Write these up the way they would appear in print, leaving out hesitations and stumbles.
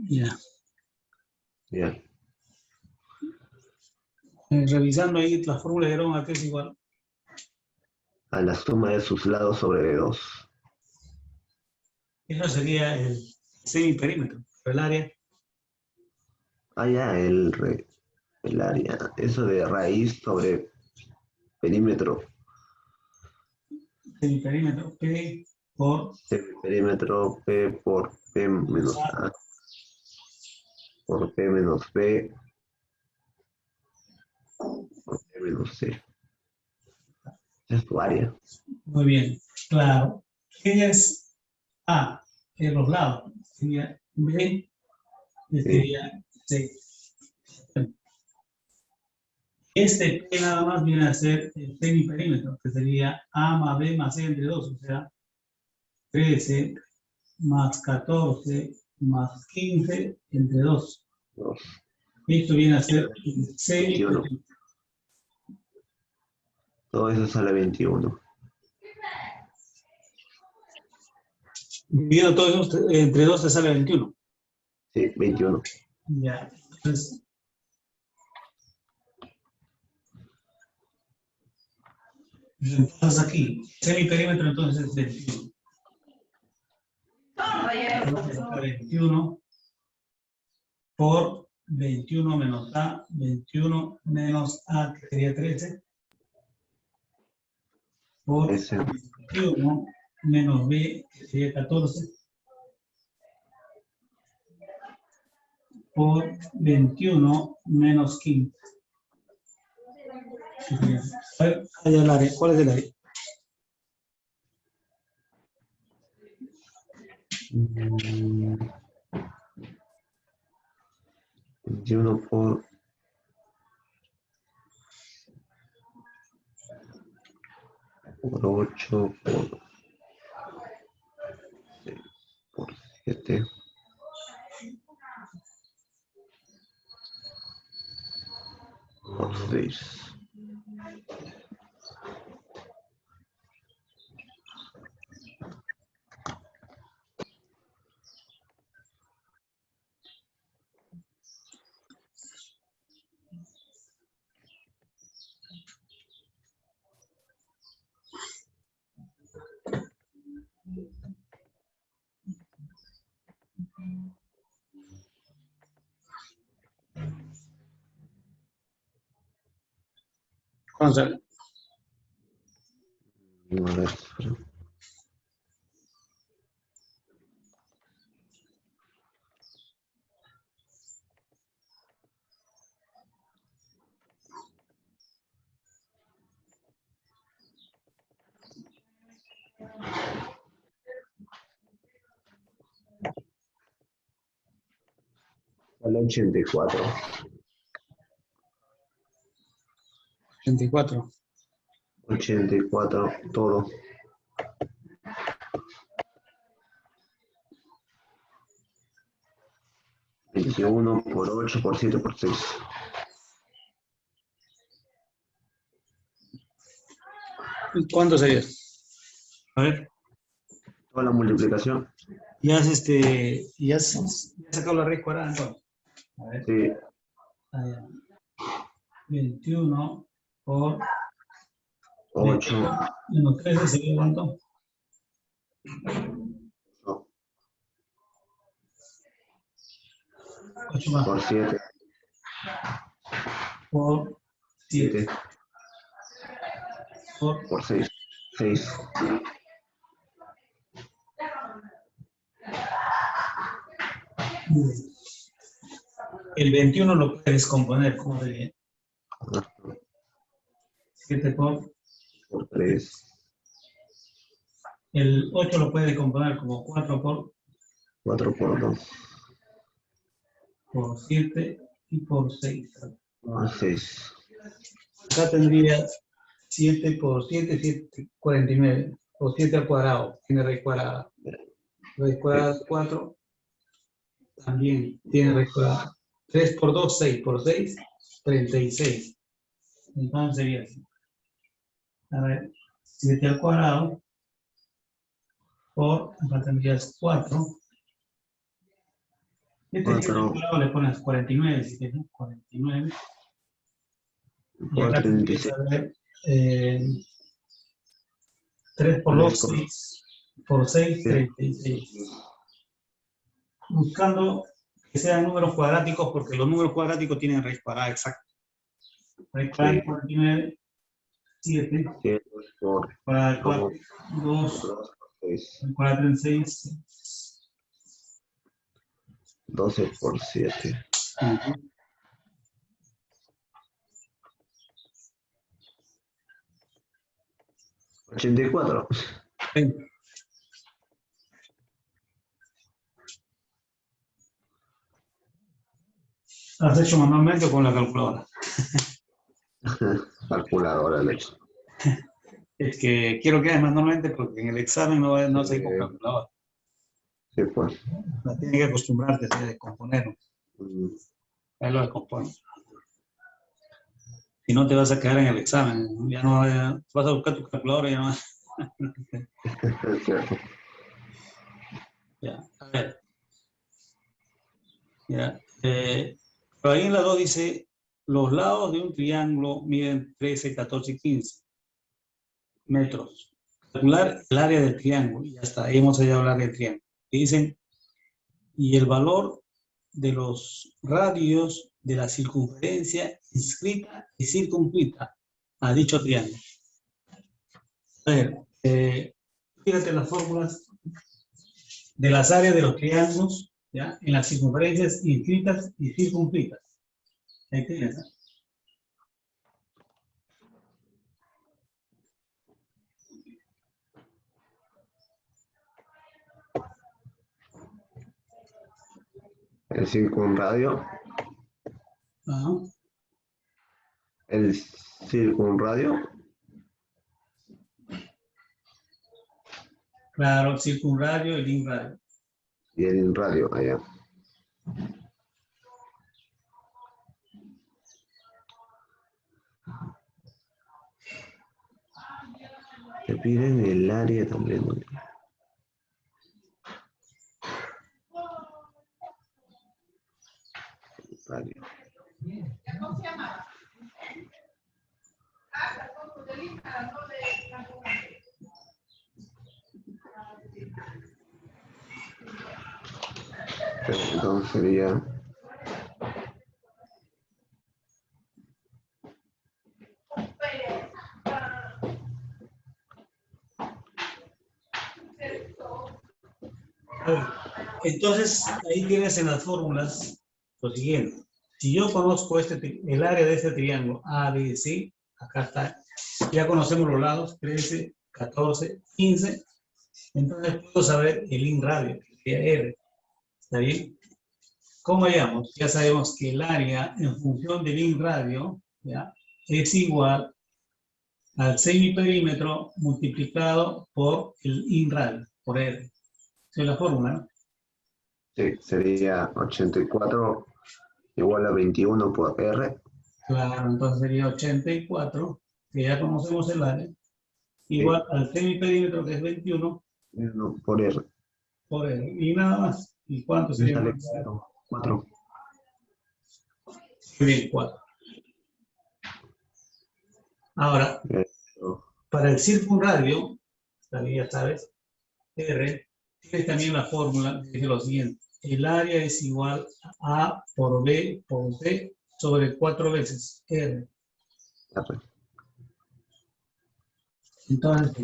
Ya. Bien. Revisando ahí la fórmula de Herón, ¿a qué es igual? A la suma de sus lados sobre B2. Eso sería el semiperímetro, el área. Ah, ya, el área. Eso de raíz sobre perímetro. Semiperímetro P por Perímetro P por P menos A por P menos B por P menos C. Es tu área. Muy bien, claro. ¿Qué es A? En los lados. Sería B, sería C. Este P nada más viene a ser el semiperímetro, que sería A más B más C entre 2, o sea, 13 más 14 más 15 entre 2. 2. Esto viene a ser el 21. semiperímetro. Todo eso sale 21. Dividido todo eso entre 2 te sale 21. Sí, 21. Ya, entonces, aquí, semiperímetro entonces es 21. 21 por 21 menos A, 21 menos A, que sería 13, por 21 menos B, que sería 14, por 21 menos 15. A ver, ahí el área. ¿Cuál es el área? Mm, 21 por 8 por 6 por 7 por 6. ¿Cuándo sale? A ver, sale 84. 84. 84 todo. 21 por 8 por 7 por 6. ¿Cuánto sería? A ver, Toda la multiplicación. ya has, ya has sacado la raíz cuadrada entonces. A ver, Sí, allá. 21 por 8 menos 13 sería ¿cuánto? no, 8 más. por 7. Por 7. 7 Por por 6. 6. el 21 lo puedes descomponer como sería 7 Por 3. el 8 lo puedes descomponer como 4 4 por 2. por 7 y por 6. Por 6. Acá tendrías 7 por 7, 7, 49. O 7 al cuadrado, tiene raíz cuadrada. Raíz cuadrada de 4 también tiene raíz cuadrada. 3 por 2, 6 por 6, 36. Entonces sería así. A ver, 7 al cuadrado por, acá tendrías 4 Este es el calculador, le pones 49, si quieres, 49. Y acá tendrías que ver 3 por 2, 6 por 6, 36. Buscando que sean números cuadráticos, porque los números cuadráticos tienen raíz cuadrada exacta. Raíz cuadrada de 49, 7. Cuadrada de 4, 2. Cuadrada de 36. 12 por 7. 84. Sí. ¿Has hecho manualmente o con la calculadora? Calculadora, le hecho. Es que quiero que hagas manualmente porque en el examen no se con calculadora. Sí, pues. Tienes que acostumbrarte a descomponer. Ahí lo descompones. Si no te vas a quedar en el examen, ya no vas a buscar tu calculadora y ya no. Ya, a ver. Ya, pero ahí en la 2 dice, los lados de un triángulo miden 13, 14 y 15 metros. Calcular el área del triángulo, y ya está, ahí hemos oído hablar del triángulo. Y dicen, y el valor de los radios de la circunferencia inscrita y circunscrita a dicho triángulo. A ver, fíjate las fórmulas de las áreas de los triángulos, ¿ya? En las circunferencias inscritas y circunscritas. Ahí tienes, ¿no? El circunradio. Ajá. El circunradio. Claro, el circunradio y el inradio. Y el radio, allá. Te piden el área también. Radio. Entonces sería entonces, ahí tienes en las fórmulas lo siguiente. Si yo conozco el área de este triángulo ABC, acá está, ya conocemos los lados 13, 14, 15, entonces puedo saber el inradio, que sería R. ¿Está bien? ¿Cómo hallamos? Ya sabemos que el área en función del inradio, ¿ya?, es igual al semiperímetro multiplicado por el inradio, por R. Esa es la fórmula, ¿no? sí, sería 84 igual a 21 por R. Claro, entonces sería 84, que ya conocemos el área, igual al semiperímetro, que es 21, Por R. por R. Y nada más. ¿Y cuánto sería? 4. Bien, 4. Ahora, para el circunradio, también ya sabes, R, tienes también la fórmula que dice lo siguiente. El área es igual a A por B por C sobre 4 veces R. Entonces,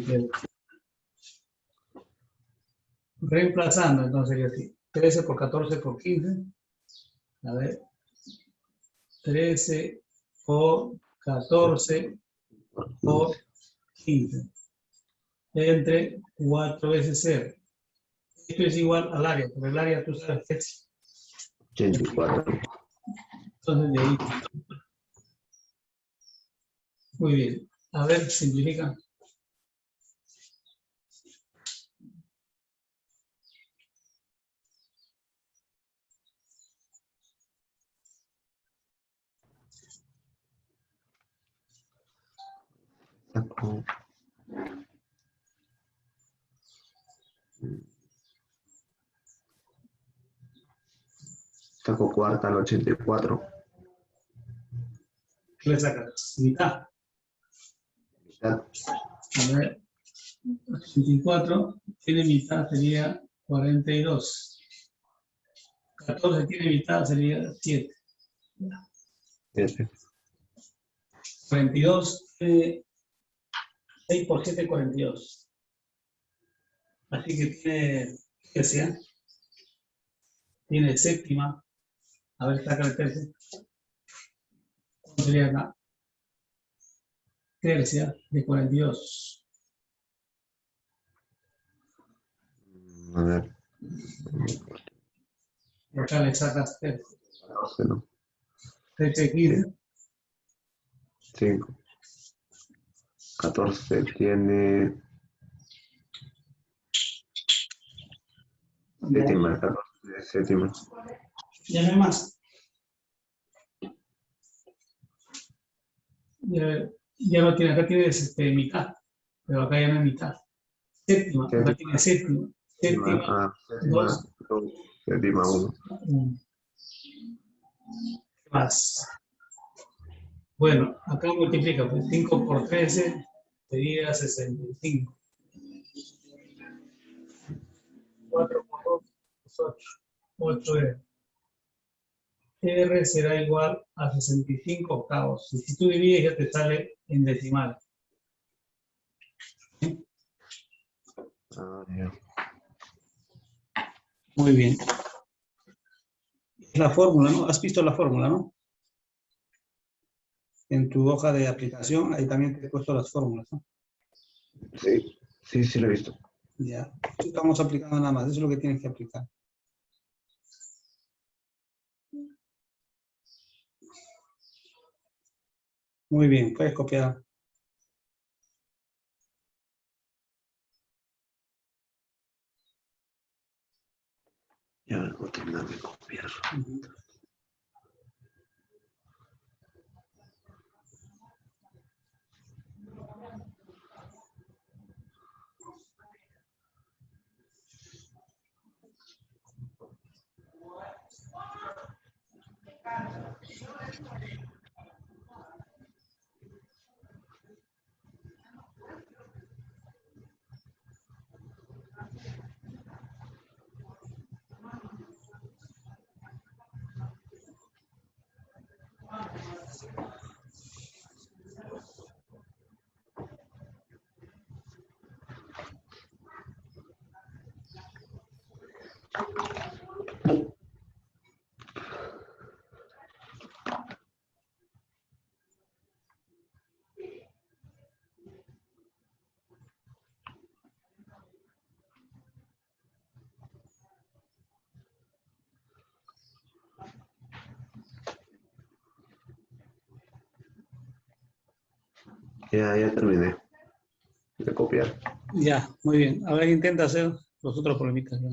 reemplazando, entonces sería así. 13 por 14 por 15. A ver. 13 por 14 por 15. Entre 4 veces R. Esto es igual al área, porque el área tú sabes que es 84. Entonces de ahí. Muy bien. A ver, simplifica. Saco cuarta al 84. ¿Qué le sacas? Mitad. Mitad. A ver, 84 tiene mitad, sería 42. 14 tiene mitad, sería 7. 7. 42, 6 por 7, 42. Así que tiene tercia, tiene séptima. A ver, saca el tercio. ¿Cuánto sería acá? Tercia de 42. A ver. Y acá le sacas tercio. 14, ¿no? Tercia de 15. 5. 14 tiene séptima. 14 séptima. Ya no hay más. Ya no tiene, acá tienes mitad, pero acá ya no hay mitad. Séptima, acá tiene séptima. Séptima, Séptima 2, 2. Séptima 1. 1. ¿Qué más? Bueno, acá multiplica, pues 5 por 13 sería 65. 4 por 2 es 8. 8 es. R será igual a 65 octavos. Y si tú divides ya te sale en decimal. Ah, ya. Muy bien. La fórmula, ¿no? ¿Has visto la fórmula, no? En tu hoja de aplicación, ahí también te he puesto las fórmulas, ¿no? Sí, sí, sí lo he visto. Ya. Estamos aplicando nada más. Eso es lo que tienes que aplicar. Muy bien. Puedes copiar. Ya voy a terminar de copiar. Ya terminé de copiar. Ya, muy bien. A ver, intenta hacer los otros problemitas. ¿No?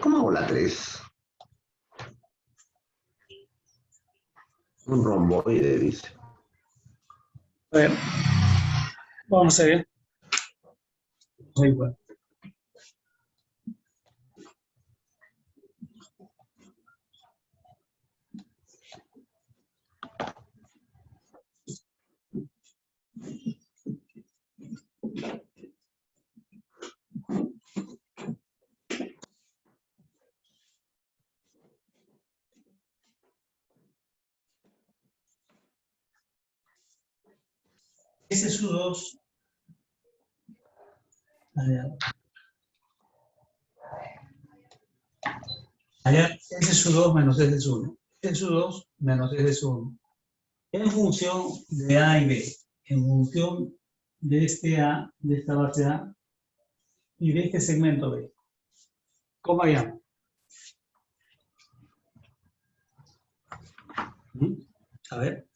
¿Cómo hago la 3? Un romboide, dice. A ver, vamos a ver. Da igual. Ese es su 2. Allá, ese es su 2 menos ese es 1. Ese es su 2 menos ese es 1. En función de A y B. En función de este A, de esta base A y de este segmento B. ¿Cómo haríamos? A ver.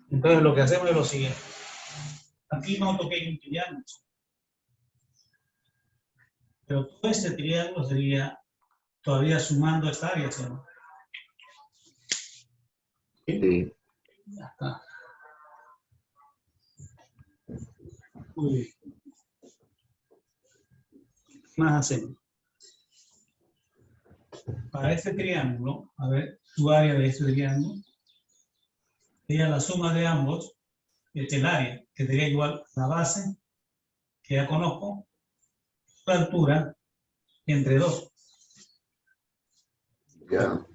Entonces lo que hacemos es lo siguiente. Aquí no toqué un triángulo. Pero todo este triángulo sería todavía sumando esta área, ¿no? Sí. Ya está. Muy bien. ¿Qué más hacemos? Para este triángulo, a ver, su área de este triángulo sería la suma de ambos, el área, que sería igual a la base, que ya conozco, la altura entre 2. Ya.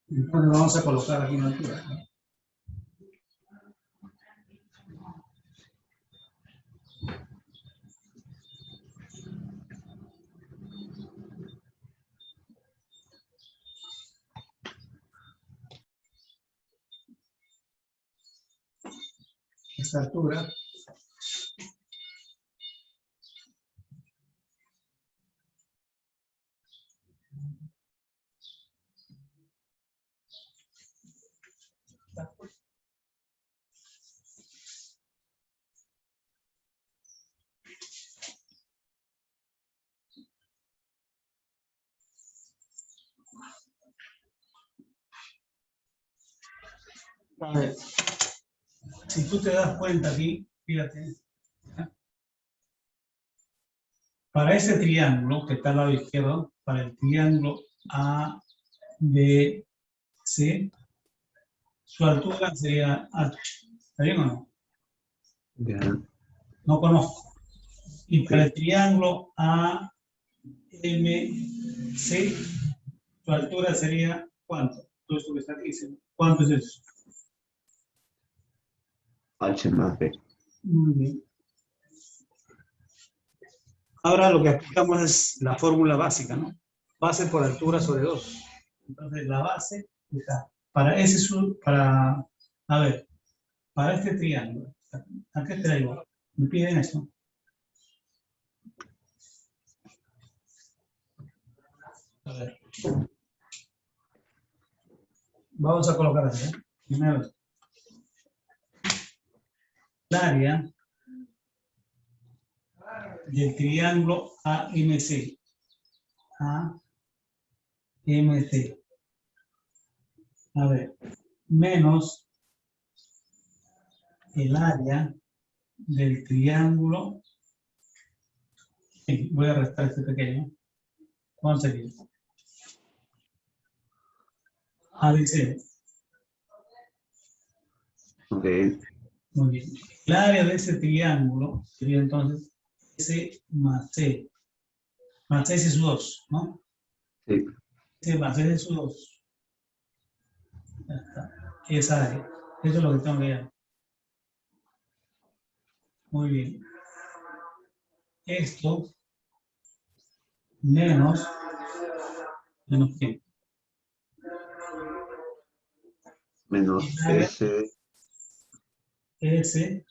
Entonces vamos a colocar aquí una altura, ¿no? Esta altura a ver, si tú te das cuenta aquí, fíjate, ¿eh? Para ese triángulo que está al lado izquierdo, para el triángulo A, B, C, su altura sería H. ¿Está bien o no? Ya. No conozco. Y para el triángulo A, M, C, su altura sería ¿cuánto? Todo esto que está aquí, ¿cuánto es eso? H más B. Muy bien. Ahora lo que aplicamos es la fórmula básica, ¿no? Base por altura sobre 2. Entonces la base está para ese a ver, para este triángulo. ¿A qué traigo? Me piden esto. A ver. Vamos a colocar así, ¿eh? Primero, el área del triángulo AMC. AMC. A ver, menos el área del triángulo. Sí, voy a restar este pequeño. ¿Cuánto sería? ABC. Ok. Muy bien. El área de ese triángulo sería entonces S más C. Más C es su 2, ¿no? Sí. S más C es su 2. Ya está. Esa área. Eso es lo que tengo que ver. Muy bien. Esto menos ¿qué? Menos S. S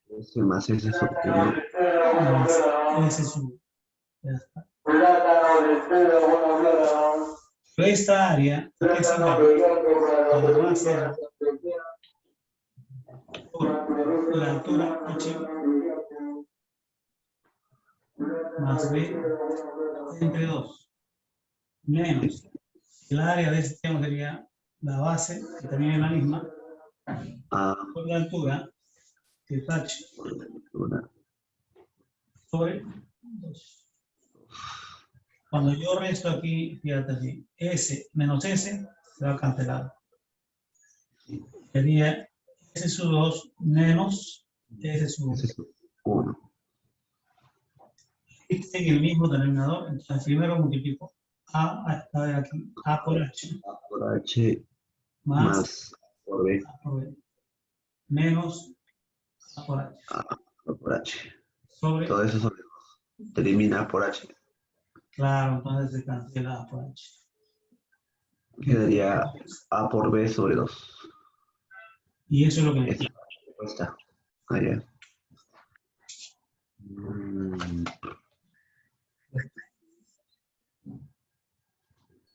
S más S sub 1. más S sub. Ya está. Pero esta área, ¿a qué se llama? A la base A. la altura H más B entre 2 menos el área de este triángulo sería la base, que también es la misma, A por la altura, que es H, por la altura. sobre 2. Cuando yo resto aquí, fíjate así, S menos S se va a cancelar. Sería S sub 2 menos S sub 1. Ese es 1. Este en el mismo denominador, entonces primero multiplico A ver aquí, A por H, A por H más más por B. A por B, menos A por H, A por H. sobre, Todo eso sobre 2. Te elimina A por H. claro, entonces se cancela A por H. Quedaría A por B sobre 2. Y eso es lo que me Esta queda. es la respuesta. Ah, ya.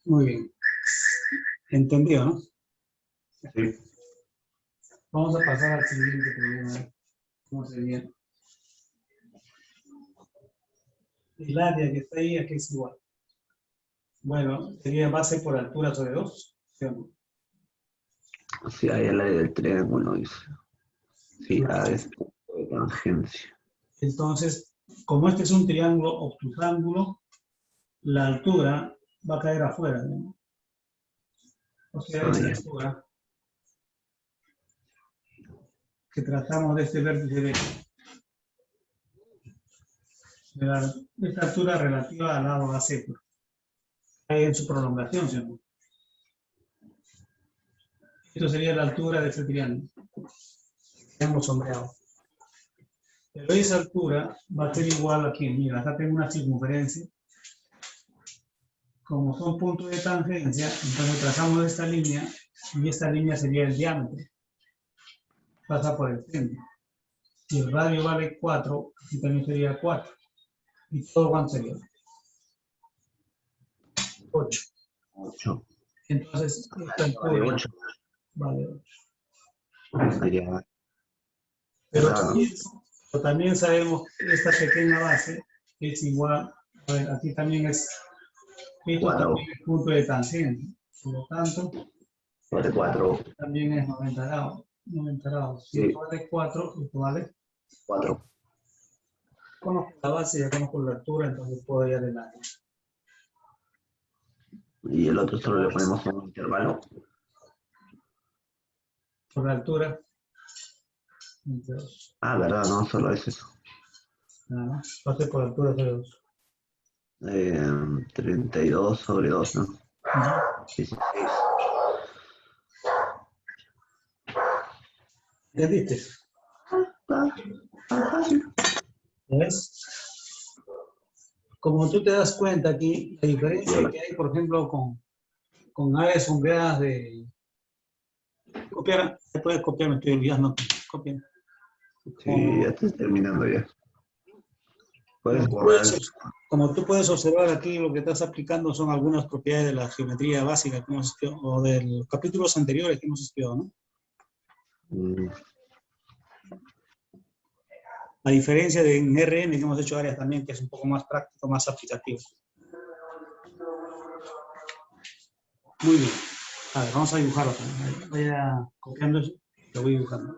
Muy bien. Entendido, ¿no? Sí. Vamos a pasar al siguiente problema. ¿Cómo sería? El área que está ahí, aquí es igual. Bueno, sería base por altura sobre 2. ¿Sí o no? Sí, hay el área del triángulo, dice. Sí, A es punto de tangencia. Entonces, como este es un triángulo obtusángulo, la altura va a caer afuera, ¿no? O sea, Ah, esta ya. altura que tratamos de este vértice de esta altura relativa al lado AC, pues, cae en su prolongación, ¿sí o no? Esto sería la altura de este triángulo sombreado. Pero esa altura va a ser igual aquí. Mira, acá tengo una circunferencia. Como son puntos de tangencia, entonces trazamos esta línea y esta línea sería el diámetro. Pasa por el centro. Si el radio vale 4, aquí también sería 4. ¿Y todo cuánto sería? 8. 8. Entonces, esta Vale, altura 8. vale 8. Sería Pero esa también sabemos que esta pequeña base es igual, a ver, aquí también es, esto 4. también es punto de tangencia. Por lo tanto, Vale 4. también es 90 grados. 90 grados. Si Sí, esto vale 4, esto vale. 4. Conozco la base, ya conozco la altura, entonces puedo ir adelante. Y el otro solo le ponemos un intervalo. Por la altura, entre 2. Ah, verdad, no, solo es eso. Nada más. Pase por la altura sobre 2. 32 sobre 2, ¿no? 16. ¿Entendiste? Fácil. ¿Ves? Como tú te das cuenta aquí, la diferencia que hay, por ejemplo, con áreas sombreadas de... Copiar, te puedes copiar, me estoy olvidando. Copiar. Sí, ya estoy terminando ya. Como Puedes tú borrar. puedes, como tú puedes observar aquí, lo que estás aplicando son algunas propiedades de la geometría básica que hemos estudiado, o de los capítulos anteriores que hemos estudiado, ¿no? Mm, A diferencia de en RN que hemos hecho áreas también, que es un poco más práctico, más aplicativo. Muy bien. A ver, vamos a dibujarlo también. Voy a copiando eso, lo voy dibujando.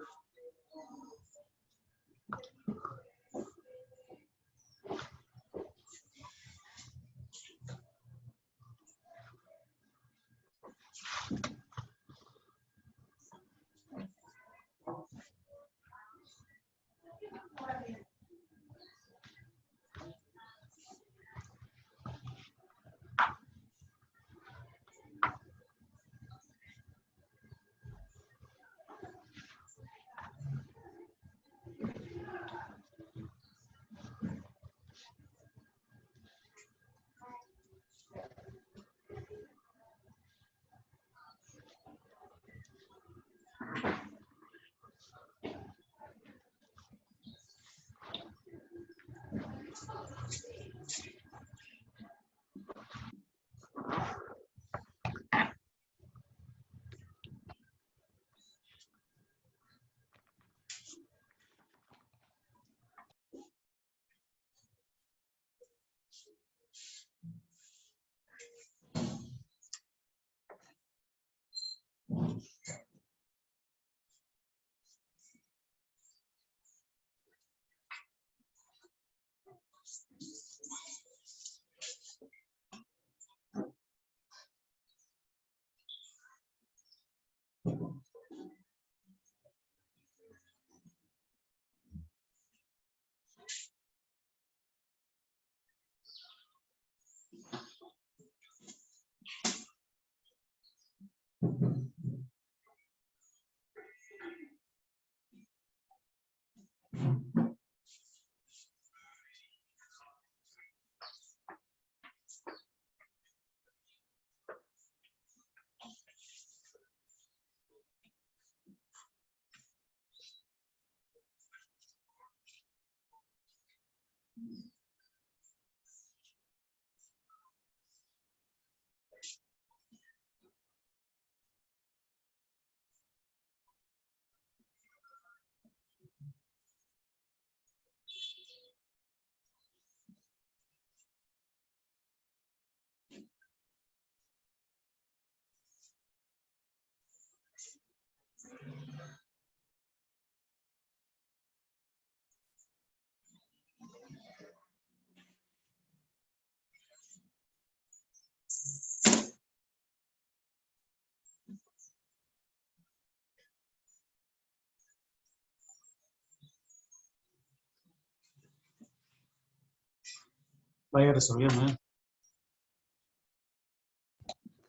Vaya resolviendo, ¿eh?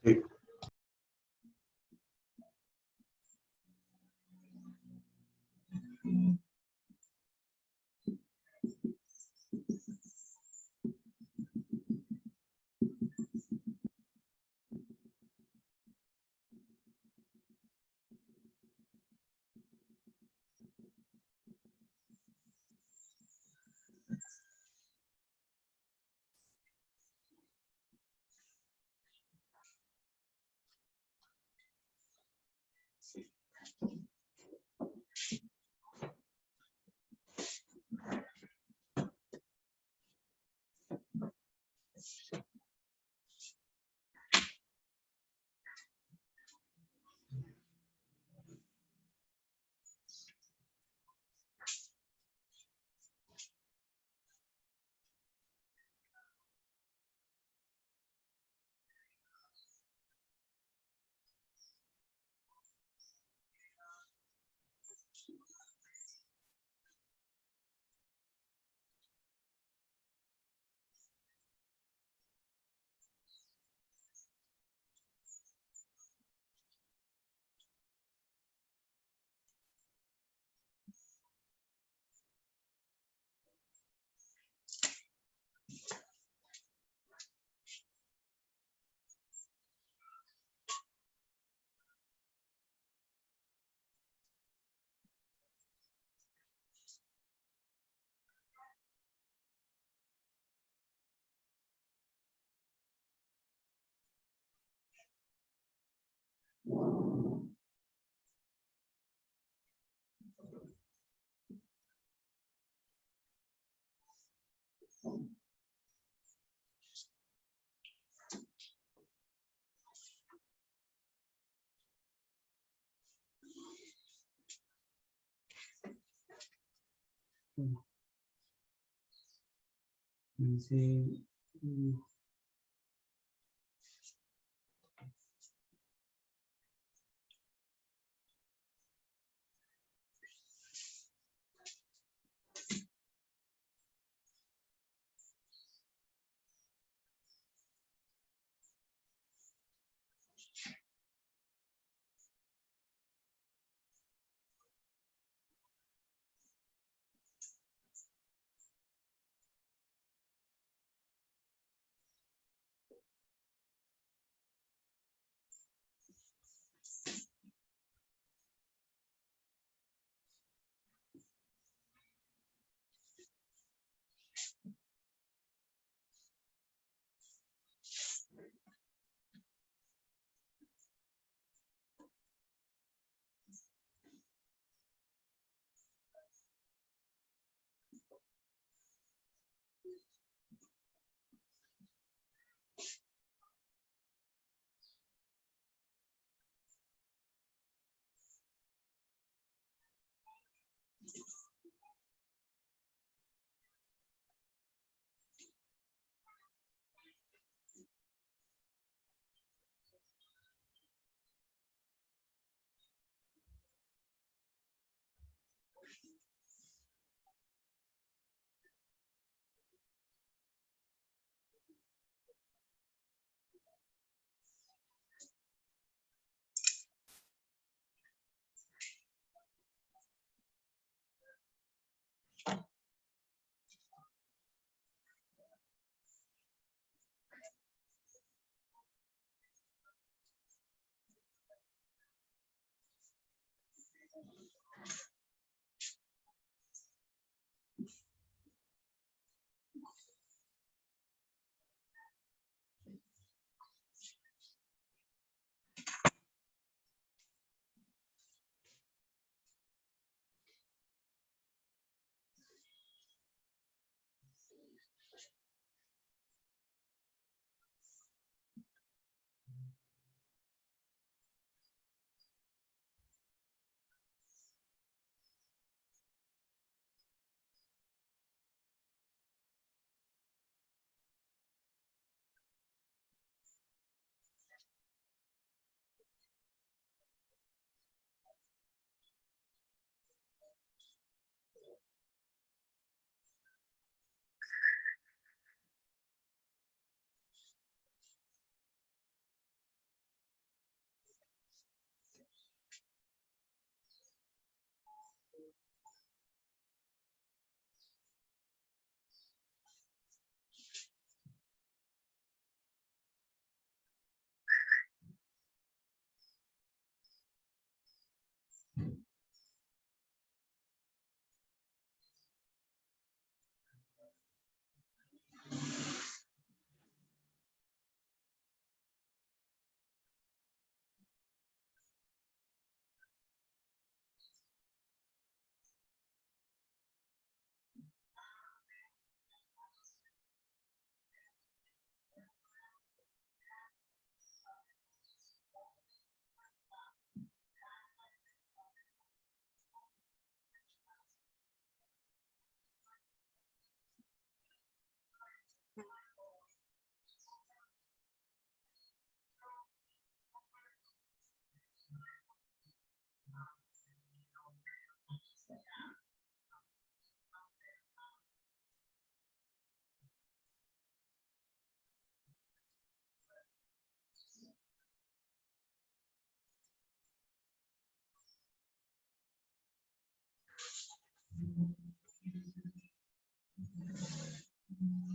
Sí. Sí.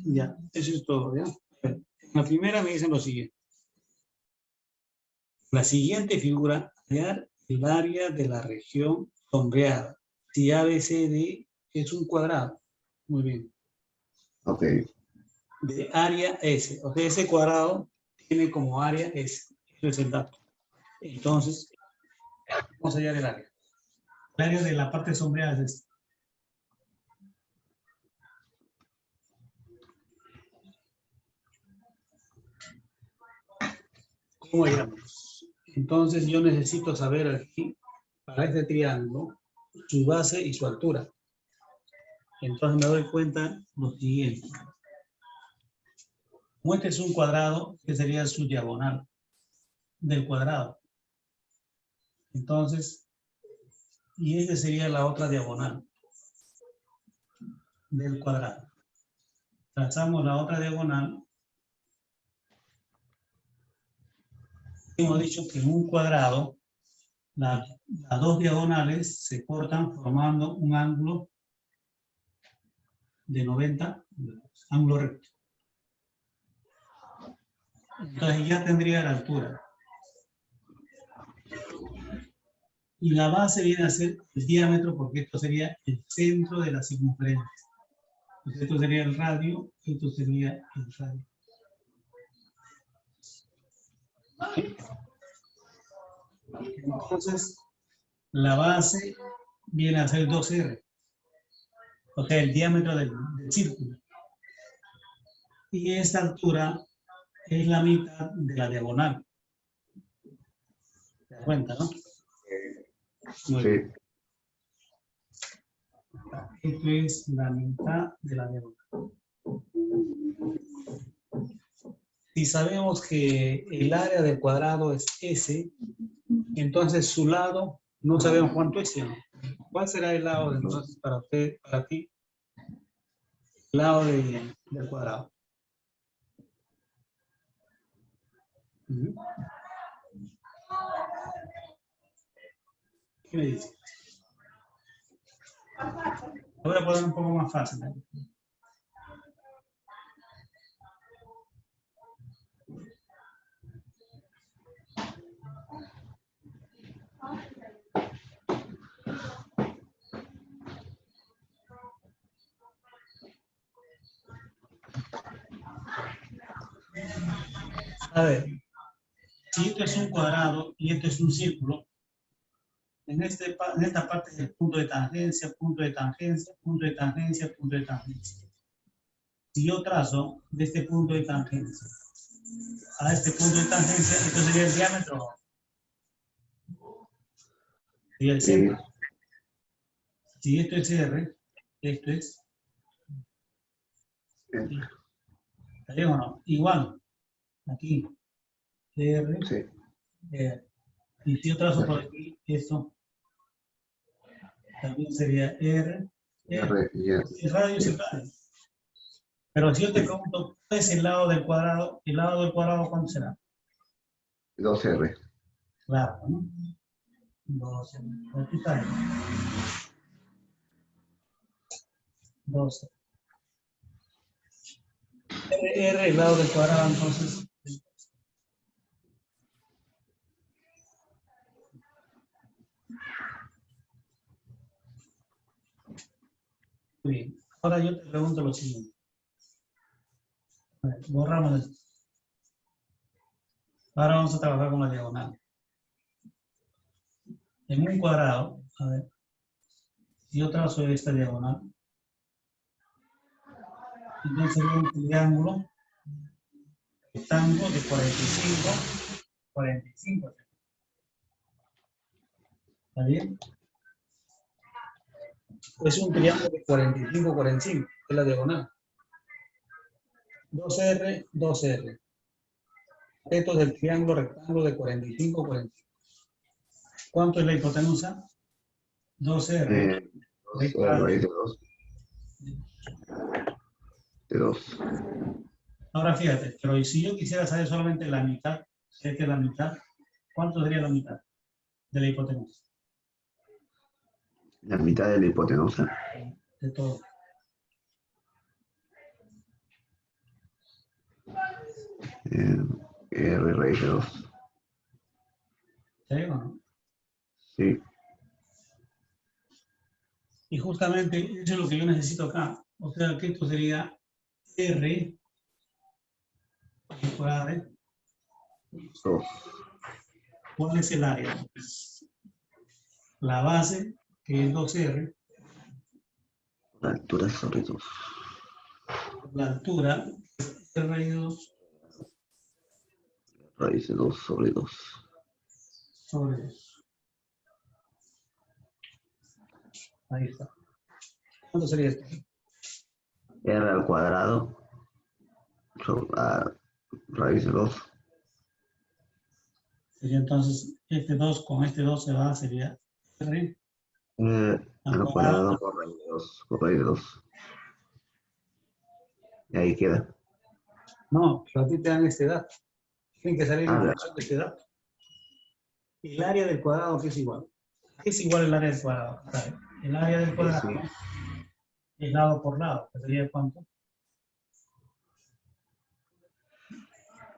Ya, eso es todo, ¿ya? En la primera me dicen lo siguiente. La siguiente figura, hallar el área de la región sombreada. Si ABCD es un cuadrado. Muy bien. Ok. De área S. O sea, ese cuadrado tiene como área S. Eso es el dato. Entonces, vamos a hallar el área. El área de la parte sombreada es esta. ¿Cómo hallamos? Entonces, yo necesito saber aquí, para este triángulo, su base y su altura. Entonces, me doy cuenta lo siguiente. Como este es un cuadrado, que sería su diagonal del cuadrado. Entonces, y esta sería la otra diagonal del cuadrado. Trazamos la otra diagonal. Hemos dicho que en un cuadrado, las dos diagonales se cortan formando un ángulo de 90 grados, ángulo recto. Entonces ya tendría la altura. Y la base viene a ser el diámetro, porque esto sería el centro de la circunferencia. Entonces esto sería el radio, esto sería el radio. Entonces, la base viene a ser 2R, o sea, el diámetro del círculo. Y esta altura es la mitad de la diagonal. ¿Te das cuenta, no? Muy bien. Esto es la mitad de la diagonal. Si sabemos que el área del cuadrado es S, entonces su lado no sabemos cuánto es, ¿no? ¿Cuál será el lado entonces para usted, para ti? El lado del cuadrado. ¿Qué me dice? Lo voy a poner un poco más fácil, ¿eh? A ver, si esto es un cuadrado y esto es un círculo, en esta parte es el punto de tangencia, punto de tangencia, punto de tangencia, punto de tangencia. Si yo trazo de este punto de tangencia a este punto de tangencia, esto sería el diámetro. Sería el centro. Si esto es R, esto es. ¿Está bien o no? Igual. Aquí. R. Sí. R. Y si yo trazo por aquí, esto también sería R. R. El radio es el radio. Pero si yo te pregunto, ¿cuál es el lado del cuadrado? ¿El lado del cuadrado cuánto será? 2R. Claro, ¿no? 2R. Aquí está. 2R. R, el lado del cuadrado, entonces. Muy bien. Ahora yo te pregunto lo siguiente. A ver, borramos esto. Ahora vamos a trabajar con la diagonal. En un cuadrado, a ver, si yo trazo esta diagonal, entonces sería un triángulo rectángulo de 45. ¿Está bien? Es un triángulo de 45, es la diagonal. 2R, 2R. Esto es el triángulo rectángulo de 45. ¿Cuánto es la hipotenusa? 2R. 2R, de 2. Ahora fíjate, pero ¿y si yo quisiera saber solamente la mitad? ¿Sé que la mitad? ¿Cuánto sería la mitad de la hipotenusa? La mitad de la hipotenusa. De todo. R raíz de 2. ¿Sí o no? Sí. Y justamente eso es lo que yo necesito acá. O sea que esto sería R cuadrada de 2. ¿cuál es el área? La base, que es 2R, La altura sobre 2. la altura, R raíz de 2 Raíz de 2 sobre 2. sobre 2. Ahí está. ¿Cuánto sería esto? R al cuadrado sobre raíz de 2. Sería entonces este 2 con este 2 se va, sería R al Al cuadrado. cuadrado por raíz de 2. Por raíz de 2. Y ahí queda. No, pero a ti te dan este dato. Tienen que salir en Ah, función de este dato. El área del cuadrado, ¿qué es igual? ¿Qué es igual el área del cuadrado? ¿Sabe? El área del cuadrado sí. es lado por lado, que sería ¿cuánto?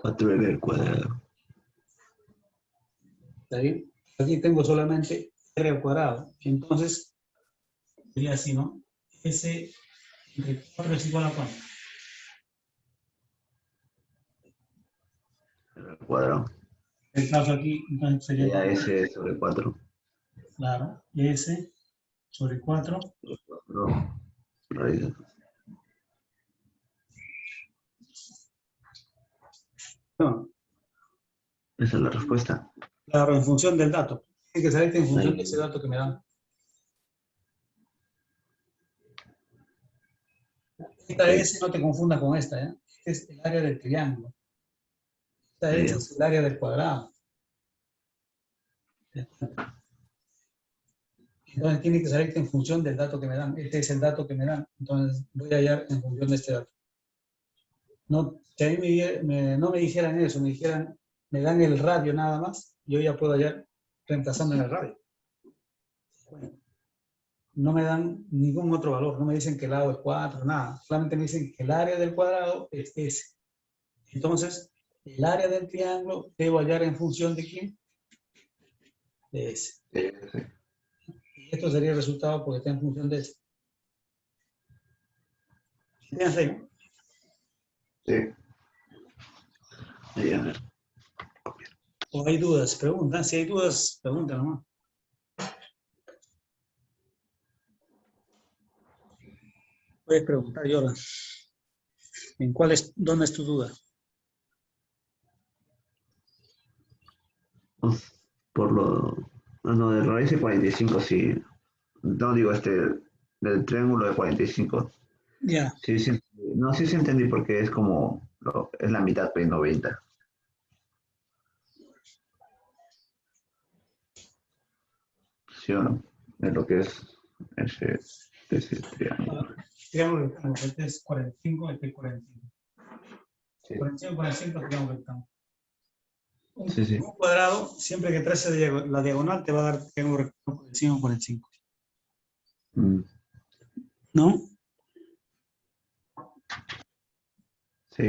4R al cuadrado. ¿Está bien? Aquí tengo solamente R al cuadrado. Entonces, sería así, ¿no? S entre 4 es igual a ¿cuánto? R al cuadrado. El caso aquí, entonces sería, Sería S sobre 4. claro, S sobre 4. 4 raíz de 2. No, Esa es la respuesta. claro, en función del dato. Tiene que salirte en función Ahí. de ese dato que me dan. Esta Ok. S no te confunda con esta, ¿eh? Este es el área del triángulo. Esta S Ahí. es el área del cuadrado. Entonces tiene que salirte en función del dato que me dan. Este es el dato que me dan. Entonces voy a hallar en función de este dato. No, si a mí no me dijeran eso, me dijeran, me dan el radio nada más, yo ya puedo hallar reemplazando en el radio. Bueno, no me dan ningún otro valor, no me dicen que el lado es 4, nada. Solamente me dicen que el área del cuadrado es S. Entonces, el área del triángulo debo hallar en función de ¿quién? De S. Sí. Y esto sería el resultado porque está en función de S. Fíjense, Sí. Ahí, a ver. o hay dudas, preguntan. Si hay dudas, preguntan nomás. Puedes preguntar, Yola. ¿Dónde es tu duda? Pues, por lo. No, del raíz de 45 sí. No digo del triángulo de 45. Ya, Sí, sí. No, sí entendí porque es como. Es la mitad de 90. ¿Sí o no? Es lo que es ese triángulo. triángulo rectángulo. Este es 45, este es 45. Sí, 45, 45, triángulo rectángulo. sí, sí. Un cuadrado, siempre que trace la diagonal, te va a dar triángulo rectángulo 45, 45. Mm, ¿No? sí,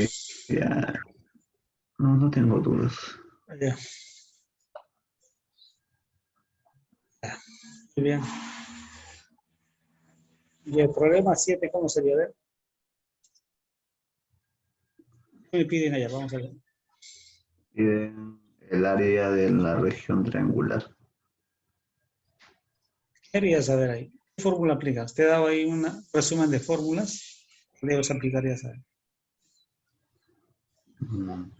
ya. No, no tengo dudas. Ya, muy bien. Y el problema 7, ¿cómo sería? A ver, ¿qué me piden allá? Vamos a ver. El área de la región triangular. ¿Qué querías saber ahí? ¿Qué fórmula aplicas? Te he dado ahí un resumen de fórmulas. ¿Qué debes aplicar ya saber? Mm,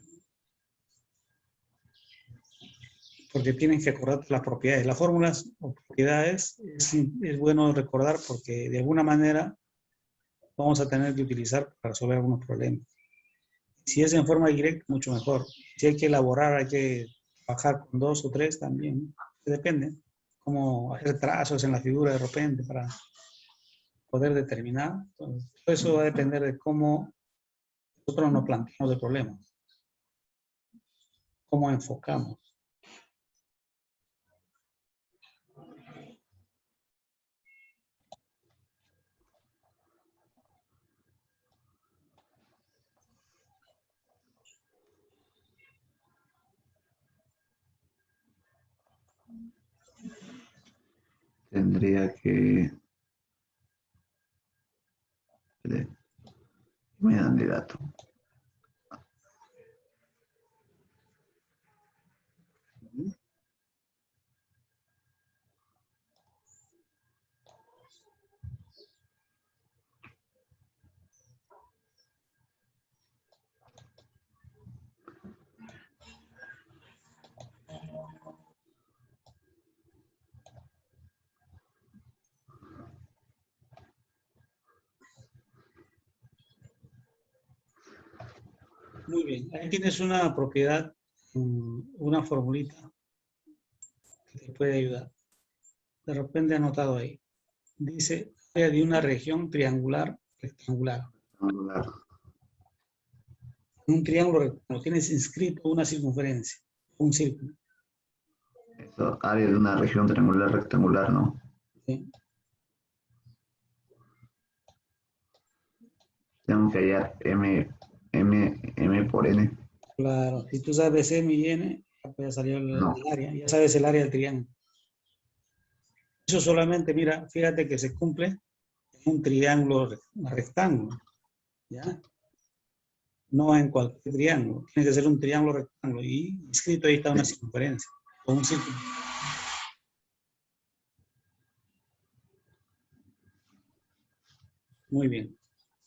Porque tienes que acordarte las propiedades. Las fórmulas o propiedades es bueno recordar porque de alguna manera vamos a tener que utilizar para resolver algunos problemas. Si es en forma directa, mucho mejor. Si hay que elaborar, hay que trabajar con 2 o 3 también. Depende. Cómo hacer trazos en la figura de repente para poder determinar. Entonces, todo eso va a depender de cómo nosotros nos planteamos el problema. Cómo enfocamos. tendría que... Me dan de dato. Muy bien, ahí tienes una propiedad, una formulita que te puede ayudar. De repente anotado ahí. Dice, área de una región triangular rectangular. Rectangular. En un triángulo rectangular tienes inscrito una circunferencia, un círculo. Eso, área de una región triangular rectangular, ¿no? ¿Sí? Tengo que hallar M por N. Claro, si tú sabes M y N, ya puede salir No. el área, ya sabes el área del triángulo. Eso solamente, mira, fíjate que se cumple en un triángulo rectángulo, ¿ya? No en cualquier triángulo, tiene que ser un triángulo rectángulo y escrito ahí está una circunferencia o un círculo. Muy bien.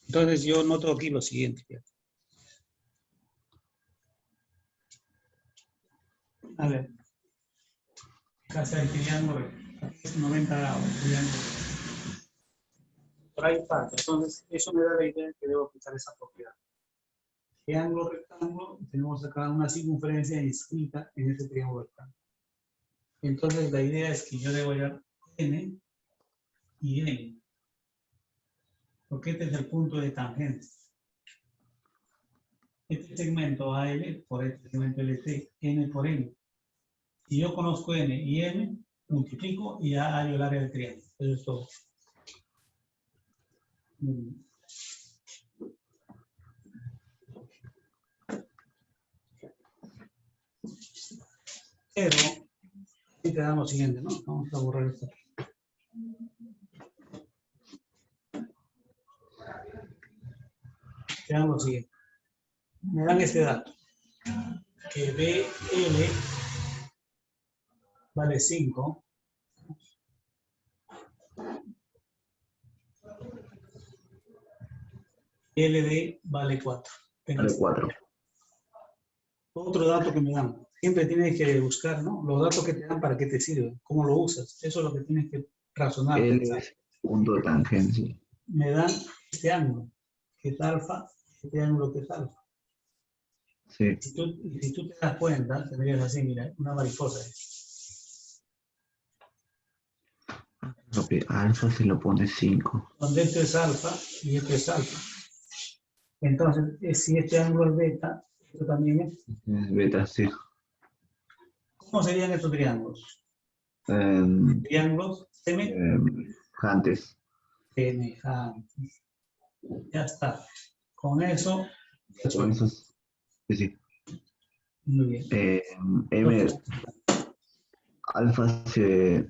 Entonces yo noto aquí lo siguiente. Fíjate. A ver, acá está el triángulo, aquí es 90 grados, el triángulo. Por ahí parte, entonces eso me da la idea de que debo aplicar esa propiedad. Triángulo rectángulo, tenemos acá una circunferencia inscrita en ese triángulo rectángulo. Entonces la idea es que yo debo hallar N y N, porque este es el punto de tangente. Este segmento AL por este segmento LT, N por N. Si yo conozco N y M, multiplico y ya hallo el área del triángulo. Eso es todo. Pero, aquí te damos lo siguiente, ¿no? Vamos a borrar esto. Te damos lo siguiente. Me dan este dato. Que BL vale 5. LD vale 4. Vale 4. Otro dato que me dan. Siempre tienes que buscar, ¿no? Los datos que te dan, ¿para qué te sirven? ¿Cómo lo usas? Eso es lo que tienes que razonar. L Pensar. es punto de tangencia. Me dan este ángulo, que es alfa, este ángulo que es alfa. Sí. Si tú te das cuenta, tendrías así, mira, una mariposa. Alfa se lo pone 5. Donde esto es alfa y esto es alfa. Entonces, si este ángulo es beta, esto también es. Beta, sí. ¿Cómo serían estos triángulos? Triángulos Semejantes. semejantes. Ya está. Con eso, Con esos. Sí, sí. muy bien. M alfa se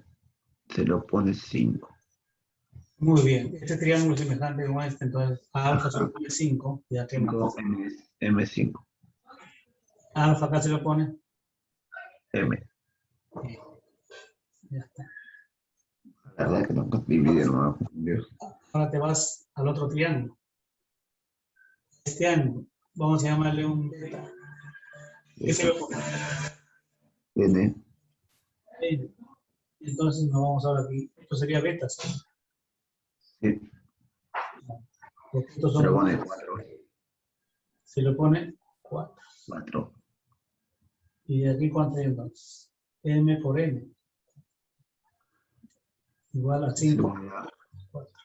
lo pone 5. Muy bien. Este triángulo es semejante con este, entonces a alfa se le pone 5, ya que más. M5. A alfa acá se lo pone. M. Ya está. La verdad que no dividirlo. Ahora te vas al otro triángulo. Este ángulo, vamos a llamarle un beta. ¿Qué se lo pone? N. N. Entonces nos vamos ahora aquí. Esto sería beta, ¿sí? Sí. Porque estos Se lo son pone 4. se lo pone 4. 4. ¿Y de aquí cuánto hay entonces? M por N. Igual a 5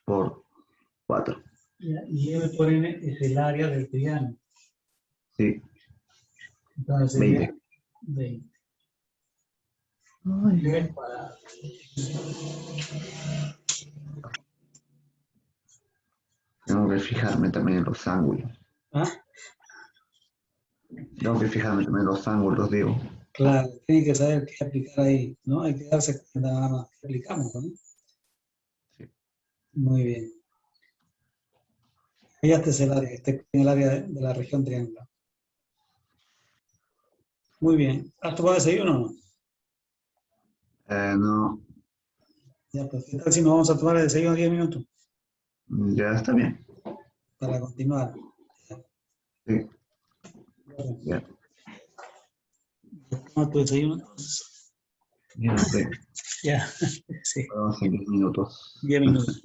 por 4. Y M por N es el área del triángulo. Sí. Entonces sería 20. Nivel cuadrado. Tengo que fijarme también en los ángulos. ¿Ah? Tengo que fijarme también en los ángulos, digo. Claro, tiene que saber qué aplicar ahí, ¿no? Hay que darse cuenta nada más que aplicamos, ¿no? Muy bien. Ya este es el área, este en el área de la región triangular. Muy bien. ¿Has tomado desayuno o no? No, Ya, pues, ¿qué tal si nos vamos a tomar el desayuno 10 minutos ya está bien. para continuar? Sí, Bueno, ya. toma tu desayuno entonces. Ya, ok. Ya, sí, Vamos en 10 minutos. 10 minutos.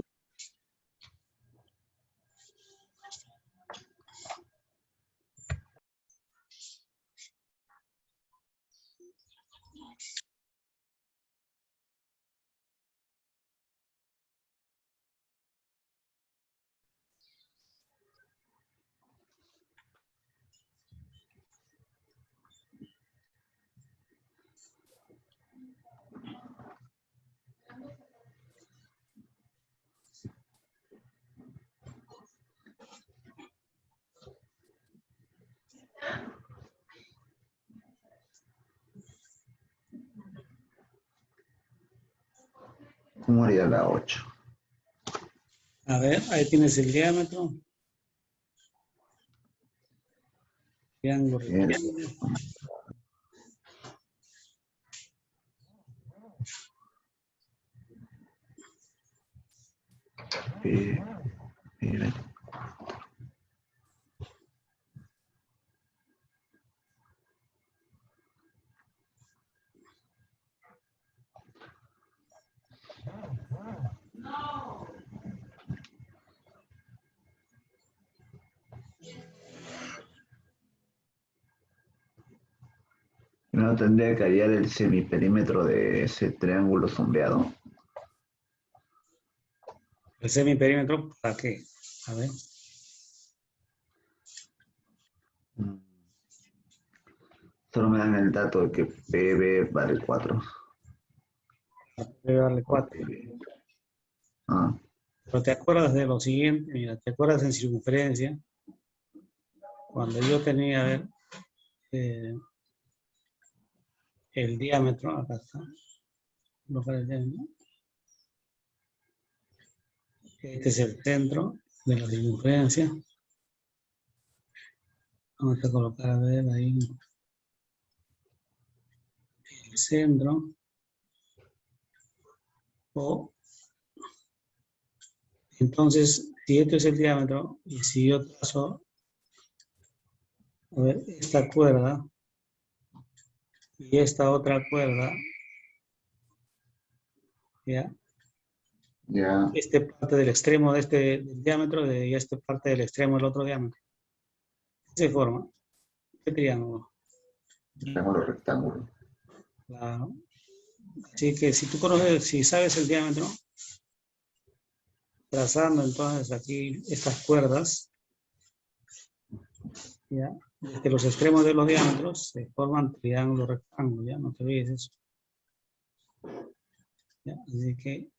¿Cómo haría la 8? A ver, ahí tienes el diámetro. Triángulo rectángulo. Mira, no tendría que hallar el semiperímetro de ese triángulo sombreado. El semiperímetro, ¿para qué? A ver. Mm. Solo me dan el dato de que PB vale 4. Voy a darle 4. Ah, Pero te acuerdas de lo siguiente, mira, te acuerdas en circunferencia, cuando yo tenía, a ver, eh, el diámetro, acá está, no para el diámetro. Este es el centro de la circunferencia. Vamos a colocar, a ver, ahí el centro, o entonces, si este es el diámetro, y si yo trazo, a ver, esta cuerda, y esta otra cuerda, ya, ya, este parte del extremo de este del diámetro y este parte del extremo del otro diámetro. Se forma este triángulo. triángulo rectángulo. Claro. Así que si tú conoces, si sabes el diámetro, trazando entonces aquí estas cuerdas, ya, desde los extremos de los diámetros se forman triángulo rectángulo, ya, no te olvides eso. Ya, así que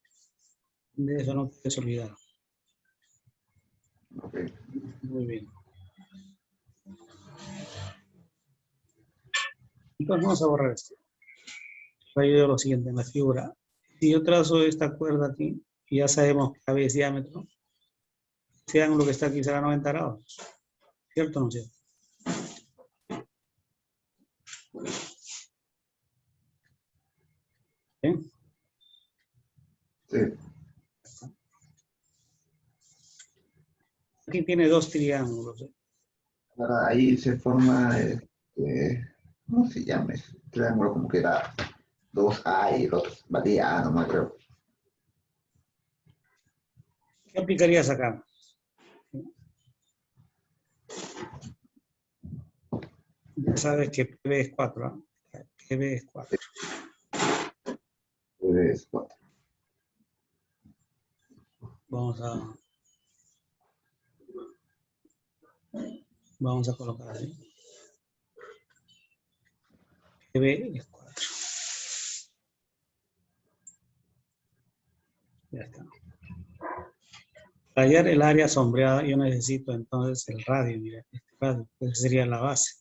de eso no te puedes olvidar. Ok. Muy bien. Entonces vamos a borrar esto. Ayuda lo siguiente en la figura. Si yo trazo esta cuerda aquí, y ya sabemos que AB es diámetro, ese ángulo que está aquí será 90 grados. ¿Cierto o no cierto? ¿Bien? Sí. Aquí tiene dos triángulos. Ahora ahí se forma, ¿cómo se llama ese triángulo? Como que era 2A y el otro valía A, no me acuerdo. ¿Qué aplicarías acá? Ya sabes que PB es 4. ¿Eh? PB es 4. Es 4. Vamos a colocar ahí. PB es 4. Ya está. Para hallar el área sombreada, yo necesito entonces el radio. Mira, este radio. Esa sería la base.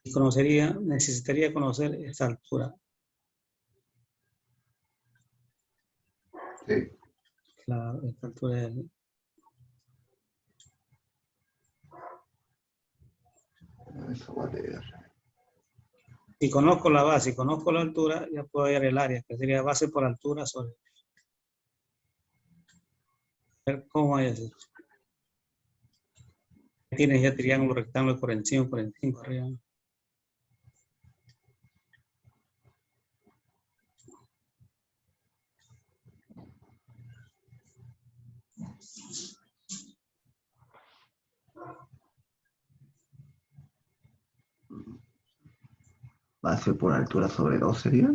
Y necesitaría conocer esta altura. Sí. Claro, esta altura es Eso va a leer. Si conozco la base y conozco la altura, ya puedo hallar el área, que sería base por altura sobre. A ver cómo hayas hecho. Tienes ya triángulo, rectángulo por encima, arriba. Base por altura sobre 2 sería.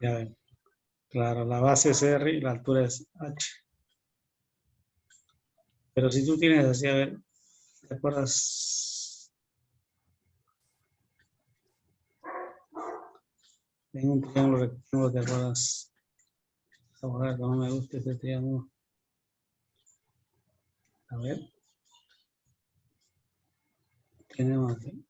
Ya ven. Claro, la base es R y la altura es H. Pero si tú tienes así, a ver, ¿te acuerdas? En un triángulo rectángulo, ¿te acuerdas? Ahora no me gusta este triángulo. A ver. Tenemos aquí.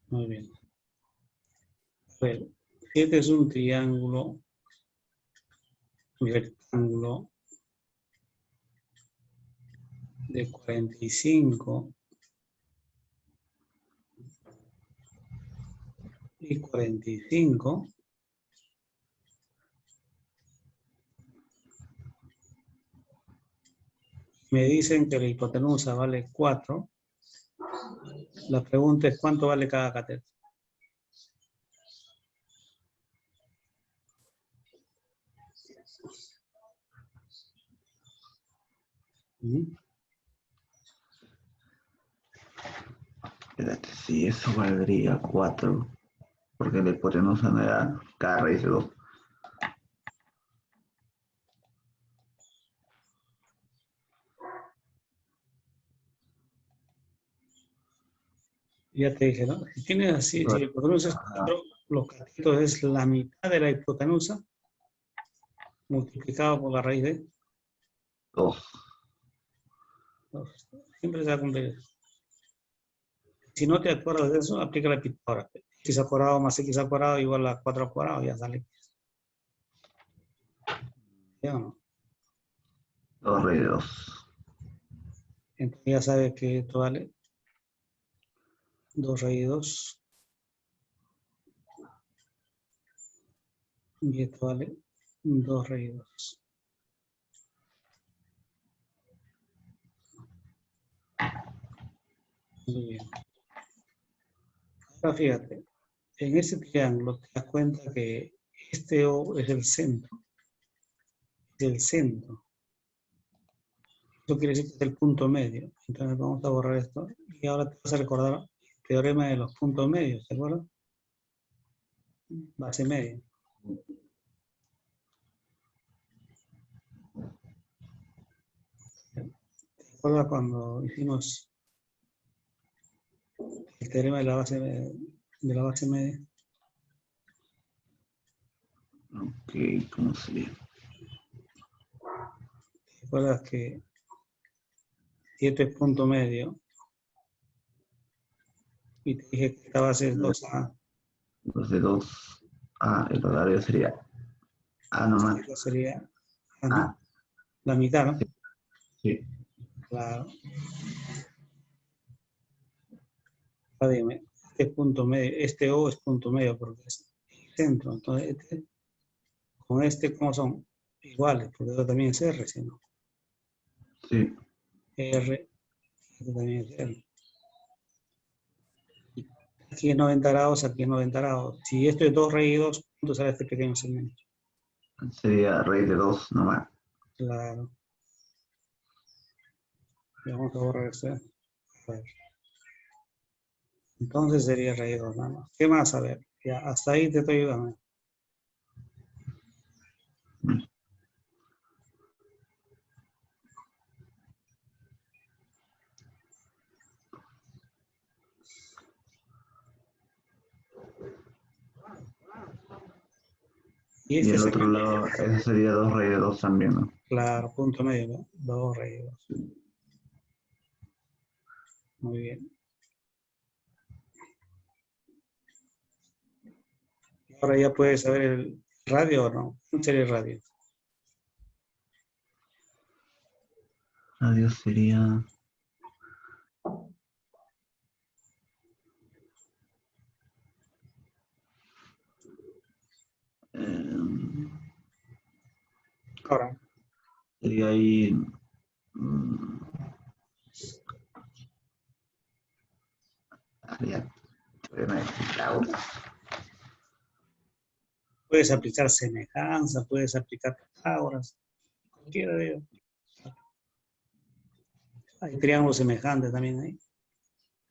Muy bien. A ver, si este es un triángulo, un rectángulo de 45 y 45. Me dicen que la hipotenusa vale 4. La pregunta es ¿cuánto vale cada cateto? Espérate, sí, eso valdría 4. Porque la hipotenusa no era cada raíz de 2. Ya te dije, ¿no? Si tienes así, si la hipotenusa es 4, los catetos es la mitad de la hipotenusa multiplicado por la raíz de 2. 2. Siempre se va a cumplir. Si no te acuerdas de eso, aplica la Pitágoras. X al cuadrado más X al cuadrado igual a 4 al cuadrado, ya sale. ¿Ya o no? 2 raíz de 2. Entonces ya sabes que esto vale 2 raíz de 2. Y esto vale 2 raíz de 2. Muy bien. Ahora fíjate, en ese triángulo te das cuenta que este O es el centro. Es el centro. Eso quiere decir que es el punto medio. Entonces vamos a borrar esto. Y ahora te vas a recordar el teorema de los puntos medios, ¿de acuerdo? Base media. ¿Te acuerdas cuando hicimos el teorema de la base media? Ok, ¿cómo sería? ¿Te acuerdas que si este es punto medio y te dije que esta base es 2A, 2 de 2. El horario sería A nomás. esto sería A, ¿no? A. La mitad, ¿no? Sí. Claro. Ahora dime, este es punto medio, este O es punto medio porque es el centro. Entonces, con este, ¿cómo son? Iguales, porque esto también es R, ¿sí, no? Sí. R, esto también es R. Aquí es 90 grados, aquí es 90 grados. Si esto es 2 raíz de 2, ¿cuánto sale este pequeño segmento? Sería raíz de 2 nomás. Claro. Y vamos a borrar esto. A ver. Entonces sería raíz de 2 nada más. ¿Qué más? A ver, ya, hasta ahí te estoy ayudando. Y Y este el otro segmento, lado, ese sería 2 raíz de 2 también, ¿no? claro, punto medio, ¿no? 2 raíz de 2. Muy bien. Ahora ya puedes saber el radio o no. ¿Cuál sería el radio? Radio sería... Ahora. sería ahí... área Laura. Puedes aplicar semejanza, puedes aplicar parábolas, cualquiera de ellos. Hay triángulos semejantes también ahí.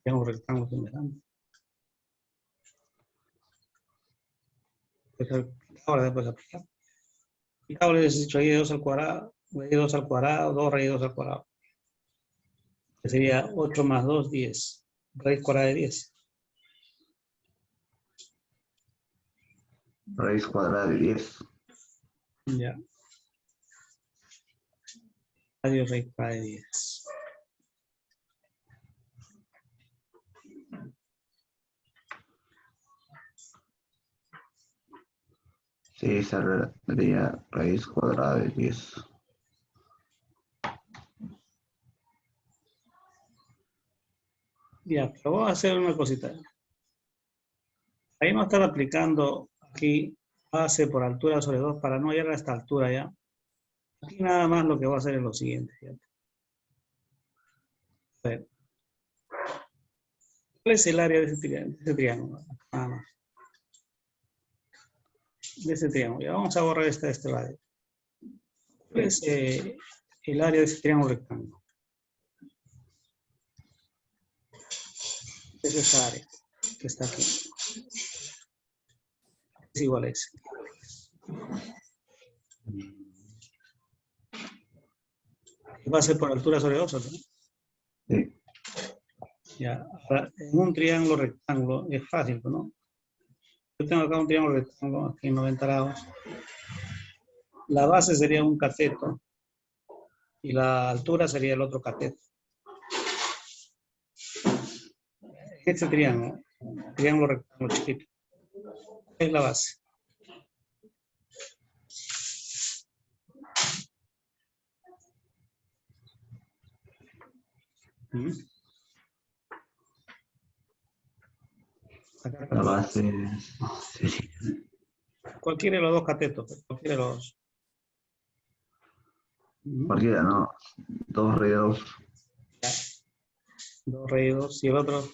Triángulos rectángulos semejantes. Ahora después aplicar. Ahora les he dicho ahí 2 al cuadrado, raíz de 2 al cuadrado, 2 raíz de 2 al cuadrado. Que sería 8 más 2, 10. Raíz cuadrada de 10. Raíz cuadrada de 10. Ya. Radio raíz cuadrada de 10. Sí, sería raíz cuadrada de 10. Ya, pero voy a hacer una cosita. Ahí vamos a estar aplicando aquí base por altura sobre 2 para no llegar a esta altura ya. Aquí nada más lo que voy a hacer es lo siguiente. Fíjate. A ver. ¿Cuál es el área de ese triángulo? Nada más. De ese triángulo. Ya vamos a borrar este radio. ¿Cuál es el área de ese triángulo rectángulo? Es esa área que está aquí. Es igual a ese. Base por altura sobre 2, ¿no? Sí. Ya, ahora, en un triángulo rectángulo es fácil, ¿no? Yo tengo acá un triángulo rectángulo, aquí en 90 grados. La base sería un cateto y la altura sería el otro cateto. Este triángulo rectángulo chiquito, es la base. La base sería... Cualquiera de los dos catetos, cualquiera de los dos. Cualquiera, ¿no? 2 raíz de 2. 2 raíz de 2 y el otro,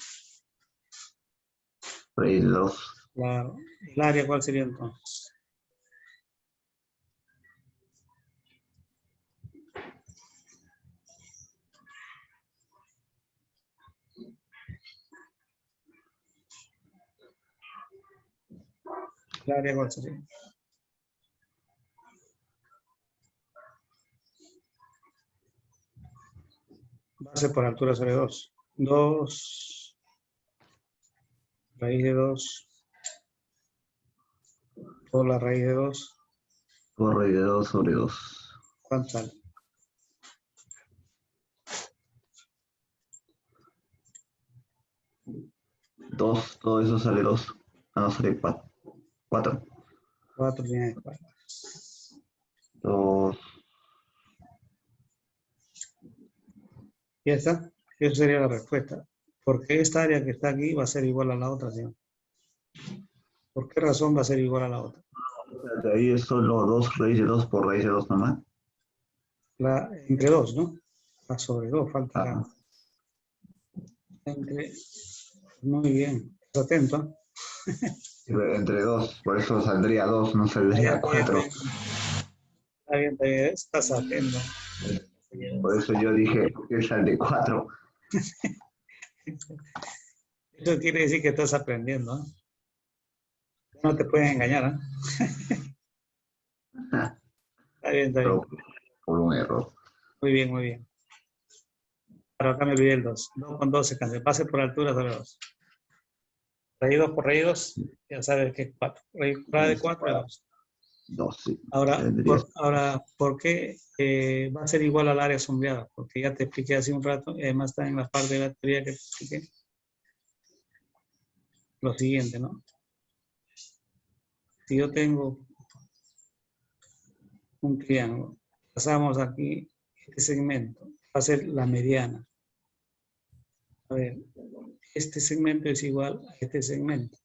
Raíz de 2. claro. ¿El área cuál sería entonces? ¿El área cuál sería? Base por altura sobre 2. 2 raíz de 2 por la raíz de 2. Por raíz de 2 sobre 2. ¿Cuánto sale? 2, todo eso sale 2. Ah, no, sale 4. 4. 4 tiene 4. 2. ¿Ya está? Esa sería la respuesta. Porque esta área que está aquí va a ser igual a la otra, ¿sí? ¿Por qué razón va a ser igual a la otra? De ahí es solo 2 raíz de 2 por raíz de 2 nomás. Entre 2, ¿no? La sobre 2, falta Ajá. entre... Muy bien. ¿Estás atento? Entre 2, por eso saldría 2, no saldría 4. Está bien, estás atento. Por eso yo dije, ¿por qué sale 4? Eso quiere decir que estás aprendiendo, ¿eh? No te pueden engañar, ¿eh? Está bien, está bien. Por un error. Muy bien, muy bien. Pero acá me olvidé el 2. 2 con 2 se cambia. Base por altura sobre 2. Raíz 2 por raíz 2, ya sabes que es 4. Raíz cuadrada de 4 es 2. 2, sí. Ahora, Tendría, ¿por qué va a ser igual al área sombreada? Porque ya te expliqué hace un rato, y además está en la parte de la teoría que te expliqué. Lo siguiente, ¿no? Si yo tengo un triángulo, pasamos aquí este segmento, va a ser la mediana. A ver, este segmento es igual a este segmento.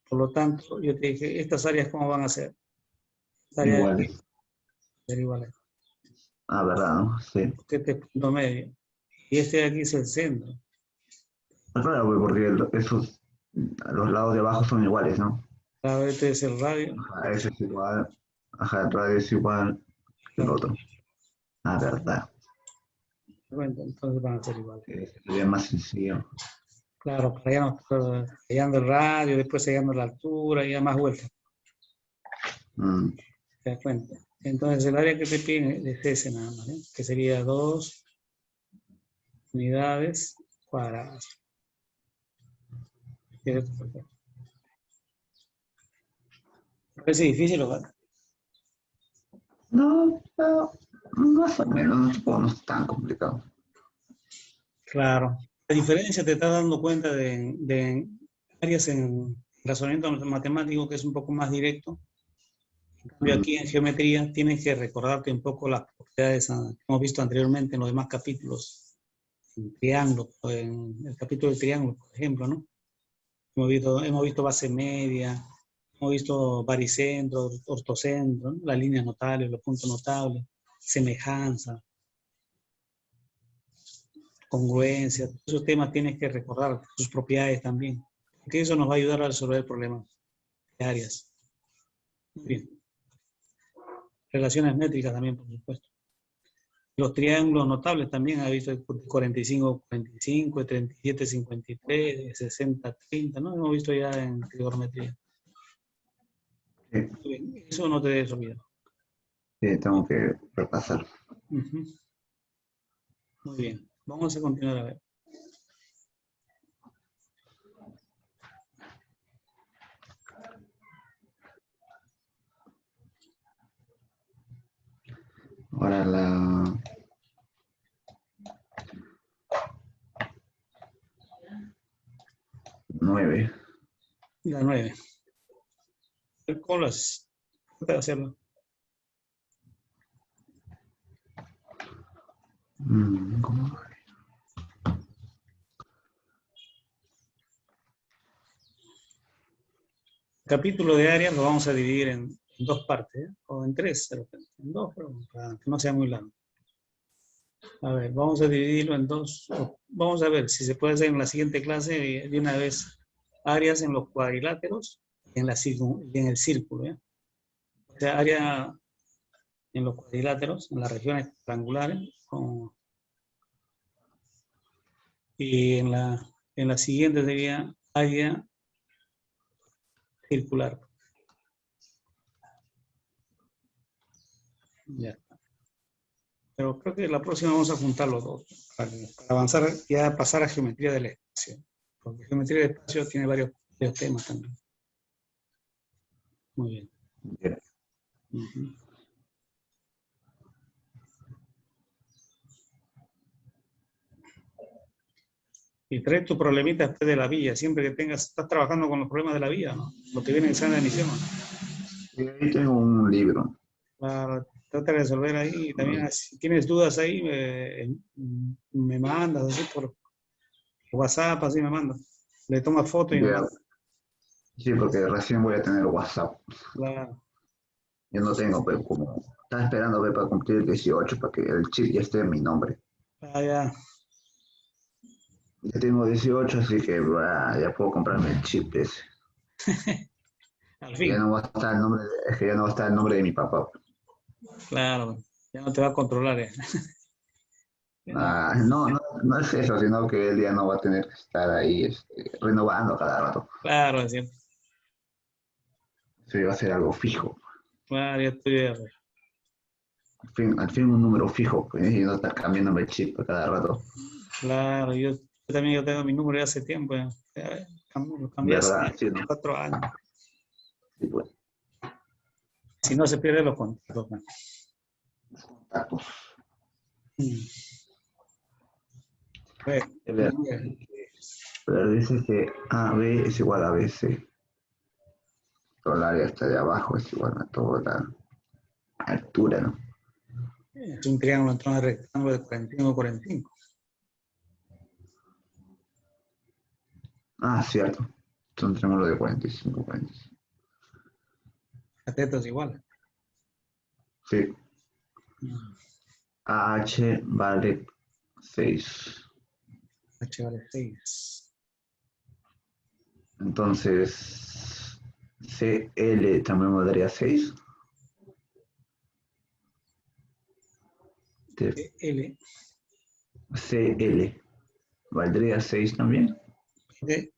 Por lo tanto, yo te dije, ¿estas áreas cómo van a ser? Esta área de aquí iguales. va a ser igual a esta. Ah, ¿verdad? ¿No? Sí. Porque este es punto medio. Y este de aquí es el centro. Ah, claro, güey, porque esos, los lados de abajo son iguales, ¿no? Claro, este es el radio. Ajá, ese es igual. Ajá, el radio es igual que el Claro, otro. Ah, verdad. entonces van a ser iguales. Ese sería más sencillo. Claro, para allá no estar hallando el radio, después hallando la altura y ya más vueltas. Mm, ¿Te das cuenta? Entonces el área que te piden es ese nada más, ¿eh? Que sería 2 unidades cuadradas. ¿Parece difícil o qué? no, no, más o menos, no, supongo, no es tan complicado. Claro. La diferencia te estás dando cuenta de áreas en razonamiento matemático que es un poco más directo. En cambio, Mm, aquí en geometría tienes que recordarte un poco las propiedades que hemos visto anteriormente en los demás capítulos. En triángulo, en el capítulo del triángulo, por ejemplo, ¿no? Hemos visto base media, hemos visto baricentro, ortocentro, ¿no? Las líneas notables, los puntos notables, semejanza, congruencia. Esos temas tienes que recordar, sus propiedades también, porque eso nos va a ayudar a resolver problemas de áreas. Muy bien. Relaciones métricas también, por supuesto. Los triángulos notables también, ha visto 45-45, 37-53, 60-30, ¿no? Hemos visto ya en trigonometría. sí, Muy bien, eso no te debes olvidar. sí, tengo que repasar. Ujú. Muy bien, vamos a continuar a ver. Ahora la 9. La 9. ¿Cómo las trata de hacerlo? ¿Cómo? El capítulo de áreas lo vamos a dividir en dos partes, ¿eh? O en tres, de repente. En dos, pero para que no sea muy largo. A ver, vamos a dividirlo en dos. Vamos a ver si se puede hacer en la siguiente clase de una vez áreas en los cuadriláteros y en el círculo. ¿Eh? O sea, área en los cuadriláteros, en las regiones triangulares, y en la siguiente sería área circular. Ya. Pero creo que la próxima vamos a juntar los dos para avanzar y a pasar a geometría del espacio. Porque geometría del espacio tiene varios temas también. Muy bien. Bien. Ujú. Y trae tu problemita después de la vía, siempre que estás trabajando con los problemas de la vía, ¿no? Lo que viene en examen de admisión, ¿no? Y ahí tengo un libro. Trata de resolver ahí. Y también, si tienes dudas ahí, me mandas así por WhatsApp, así me mandas. Le tomas foto y me Ya, mandas. sí, porque recién voy a tener WhatsApp. Claro. Yo no tengo, pero como estaba esperando ver para cumplir el 18 para que el chip ya esté en mi nombre. Ya. Ya tengo 18, así que ya puedo comprarme el chip ese. Al Ya fin. no va a estar el nombre, es que ya no va a estar el nombre de mi papá. Claro. Ya no te va a controlar. Ya no. No, no, no es eso, sino que él ya no va a tener que estar ahí renovando cada rato. Claro, es cierto. Eso ya va a ser algo fijo. Claro, ya estoy. Al fin un número fijo, pues, y no estar cambiándome el chip a cada rato. Claro, yo también yo tengo mi número de hace tiempo. Lo cambié hace ¿Verdad? Sí, ¿no? 4 años. Sí, pues. Si no se pierde los contactos. ¿No? Los contactos. A ver, A ver, pero dice que AB es igual a BC. Todo el área está de abajo es igual a toda la altura, ¿no? es un triángulo entonces rectángulo de 45 45. Ah, cierto. Es un triángulo de 45, 45. Catetos igual. Sí. AH vale 6. H vale 6. Entonces, CL también valdría 6. L. CL valdría 6 también. De,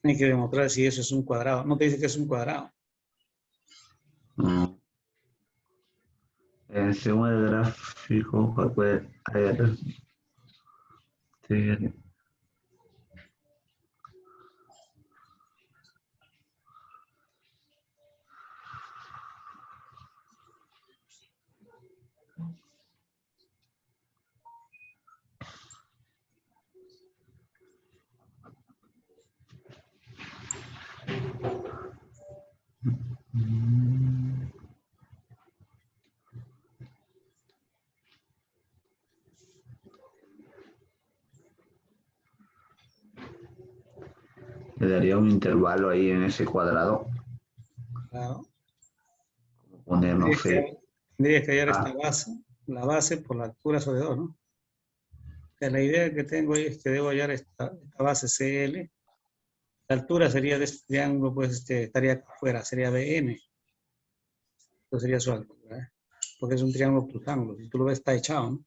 tiene que demostrar si eso es un cuadrado. No te dice que es un cuadrado. Según el gráfico, ¿cuál puede haber? Le daría un intervalo ahí en ese cuadrado. Claro. Poner, no sé. Tendrías que hallar esta Ah, base, la base por la altura sobre 2, ¿no? O sea, la idea que tengo ahí es que debo hallar esta base CL. La altura sería de este triángulo, pues estaría acá afuera, sería BN. Esto sería su altura, ¿eh? Porque es un triángulo cruzángulo. Si tú lo ves, está echado, ¿no?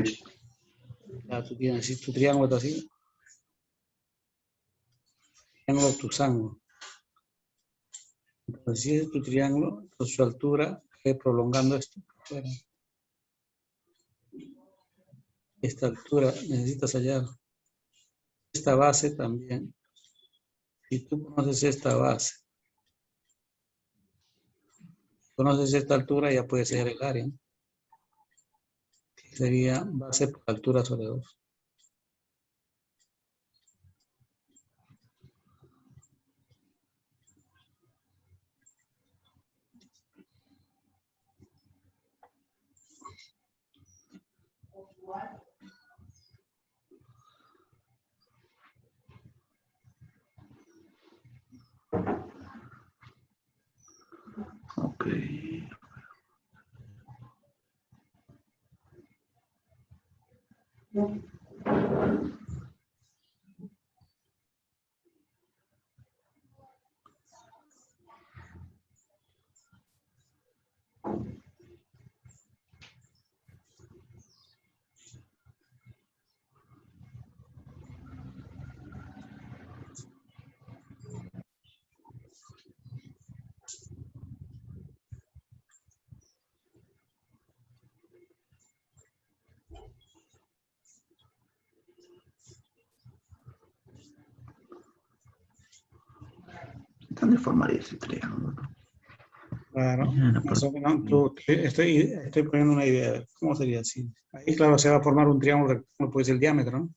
sí. Ya, tú tienes así, tu triángulo está así. Triángulo cruzángulo. Entonces, si es tu triángulo, pues su altura, prolongando esto. Bueno, esta altura necesitas hallar. Esta base también. Si tú conoces esta base, conoces esta altura, ya puedes hallar el área, ¿no? Que sería base por altura sobre 2. Ok. ¿Dónde formaría ese triángulo? Claro, Bueno, más o menos, estoy poniendo una idea de cómo sería así. Ahí, claro, se va a formar un triángulo rectángulo, pues el diámetro, ¿no?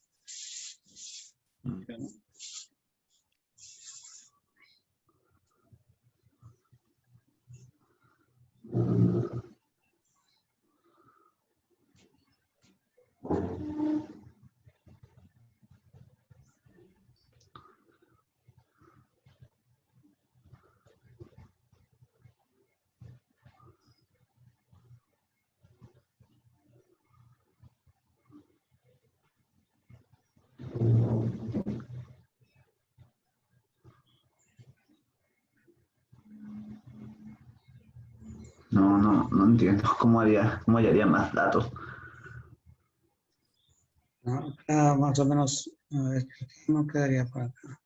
no entiendo cómo hallaría más datos. ¿No? Acá más o menos, a ver, no quedaría para acá.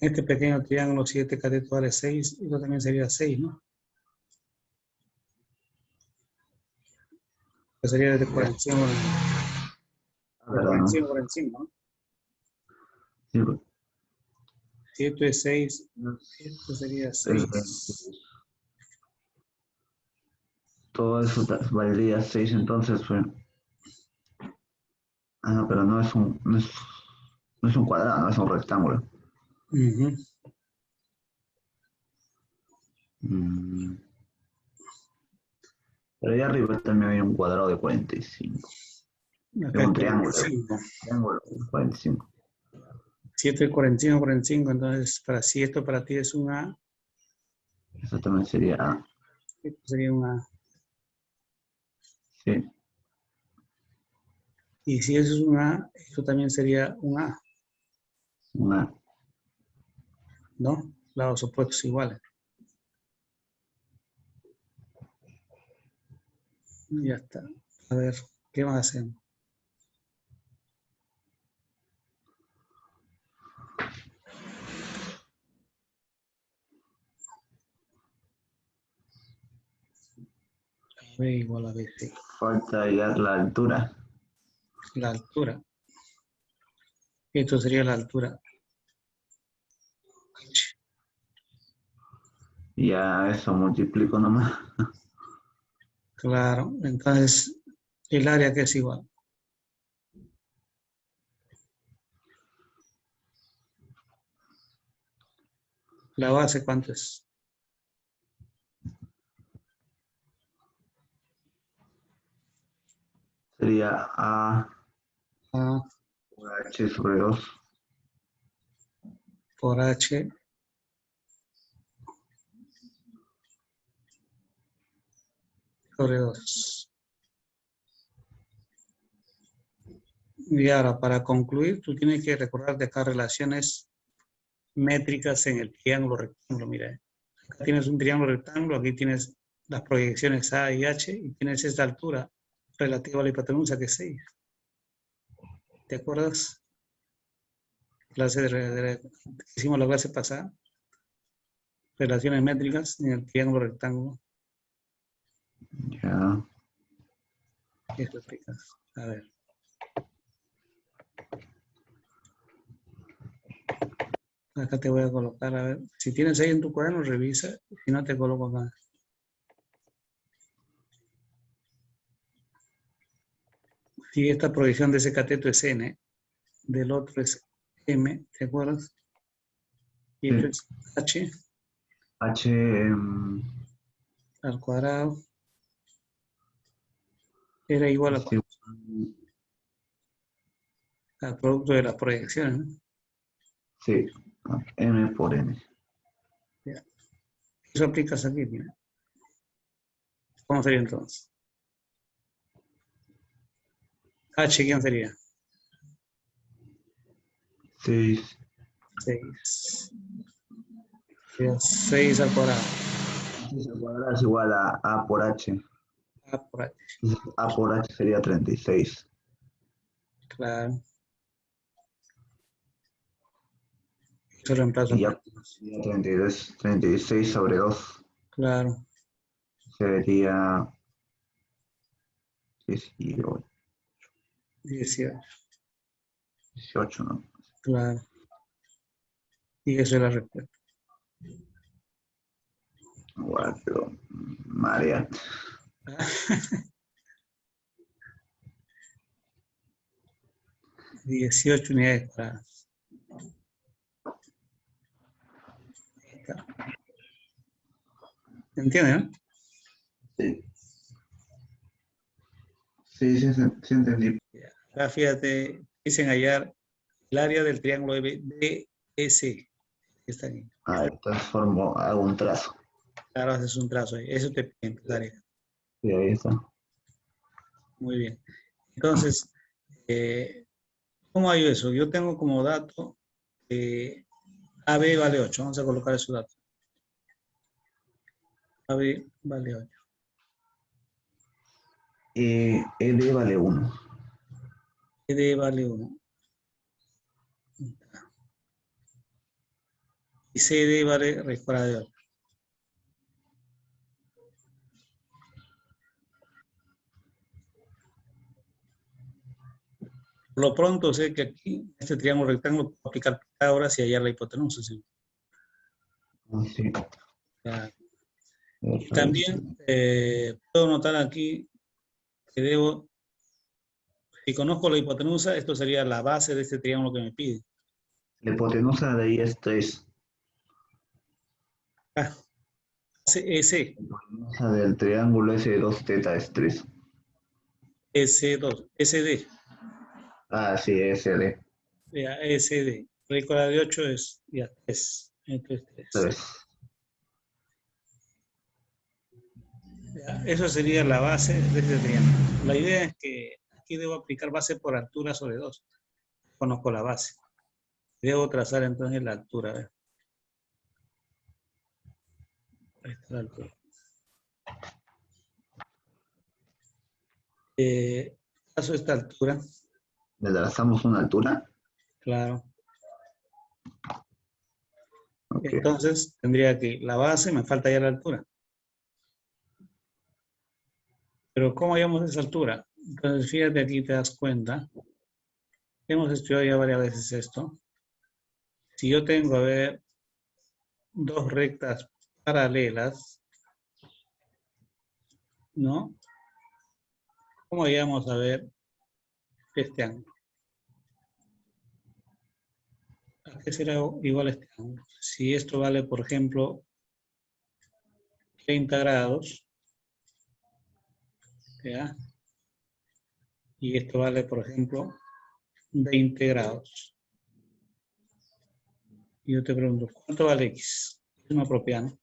Este pequeño triángulo 7 cateto vale 6, esto también sería 6, ¿no? Que sería de por encima, de por Perdón, ¿no? encima, por encima, ¿no? Sí, pues, Si esto es 6, esto sería 6. todo eso valdría 6, entonces, pues. Ah, pero no es no es un cuadrado, no es un rectángulo. Ujú. Mm, Pero ahí arriba también hay un cuadrado de 45. Es Acá es un triángulo. 45. Triángulo de 45. Si esto es 45, 45, entonces si esto para ti es un A, Eso también sería A. esto sería un A. Sí, Y si eso es un A, esto también sería un A, un A. ¿no? Lados opuestos iguales. Ya está. A ver, ¿qué más hacemos? B igual a BC. Falta hallar la altura. La altura. Esto sería la altura. Y a eso multiplico nomás. Claro, entonces el área que es igual. La base, ¿cuánto es? Sería A A por H sobre 2. por H sobre 2. Y ahora, para concluir, tú tienes que recordar de acá relaciones métricas en el triángulo rectángulo. Mira, acá tienes un triángulo rectángulo, aquí tienes las proyecciones A y H, y tienes esta altura relativa a la hipotenusa que es 6. ¿Te acuerdas? Hicimos la clase pasada. Relaciones métricas en el triángulo rectángulo. Ya. ¿Qué es explicas? A ver. Acá te voy a colocar, a ver. Si tienes ahí en tu cuaderno, revisa. Si no, te coloco acá. Si esta proyección de ese cateto es N, del otro es M, ¿te acuerdas? Y esto Sí. es H H, al cuadrado. Era igual es igual al producto de las proyecciones, ¿no? sí, M por N. Ya. Eso aplicas aquí, mira. ¿Cómo sería entonces? H, ¿quién sería? 6. 6. Sería 6 al cuadrado. 6 al cuadrado es igual a A por H. A por H. A por H sería 36. Claro. Eso reemplazo Y por ya sería 36 sobre 2. claro. Sería 18, 18. 18, ¿no? Claro. Y eso es la respuesta. Igual, pero María. 18 unidades cuadradas. ¿Entiendes, no? Sí, sí, sí, sí entendí. Acá fíjate, dicen hallar el área del triángulo BEC. Está aquí. A ver, transformo, hago un trazo. Claro, haces un trazo ahí. Eso te pide en tu tarea. Sí, ahí está. Muy bien. Entonces, ¿cómo hay eso? Yo tengo como dato AB vale 8. Vamos a colocar esos datos. AB vale 8. ED vale 1. ED vale 1. Y CD vale raíz cuadrada de 8. Por lo pronto sé que aquí, este triángulo rectángulo, puedo aplicar Pitágoras y hallar la hipotenusa. ¿Sí? Sí. Ya. Y Eso también puedo notar aquí que debo, si conozco la hipotenusa, esto sería la base de este triángulo que me pide. La hipotenusa de ahí es 3. Ah, S, La hipotenusa del triángulo S de 2 teta es 3. S2, SD, Ah, sí, SD. ya, SD. Raíz cuadrada de 8 es ya 3. Entonces 3. 3. Ya, eso sería la base de este triángulo. La idea es que aquí debo aplicar base por altura sobre 2. Conozco la base. Debo trazar entonces la altura. A ver. Ahí está la altura. Trazo esta altura, ¿Le trazamos una altura? claro. Ok. Entonces tendría que la base, me falta ya la altura. Pero ¿cómo hallamos esa altura? Entonces fíjate aquí, te das cuenta. Hemos estudiado ya varias veces esto. Si yo tengo, a ver, dos rectas paralelas, ¿no? ¿Cómo hallamos a ver este ángulo? ¿A qué será igual este ángulo? Si esto vale, por ejemplo, 30 grados, ¿ya? Y esto vale, por ejemplo, 20 grados. Y yo te pregunto, ¿cuánto vale X? Es una propiedad, ¿no?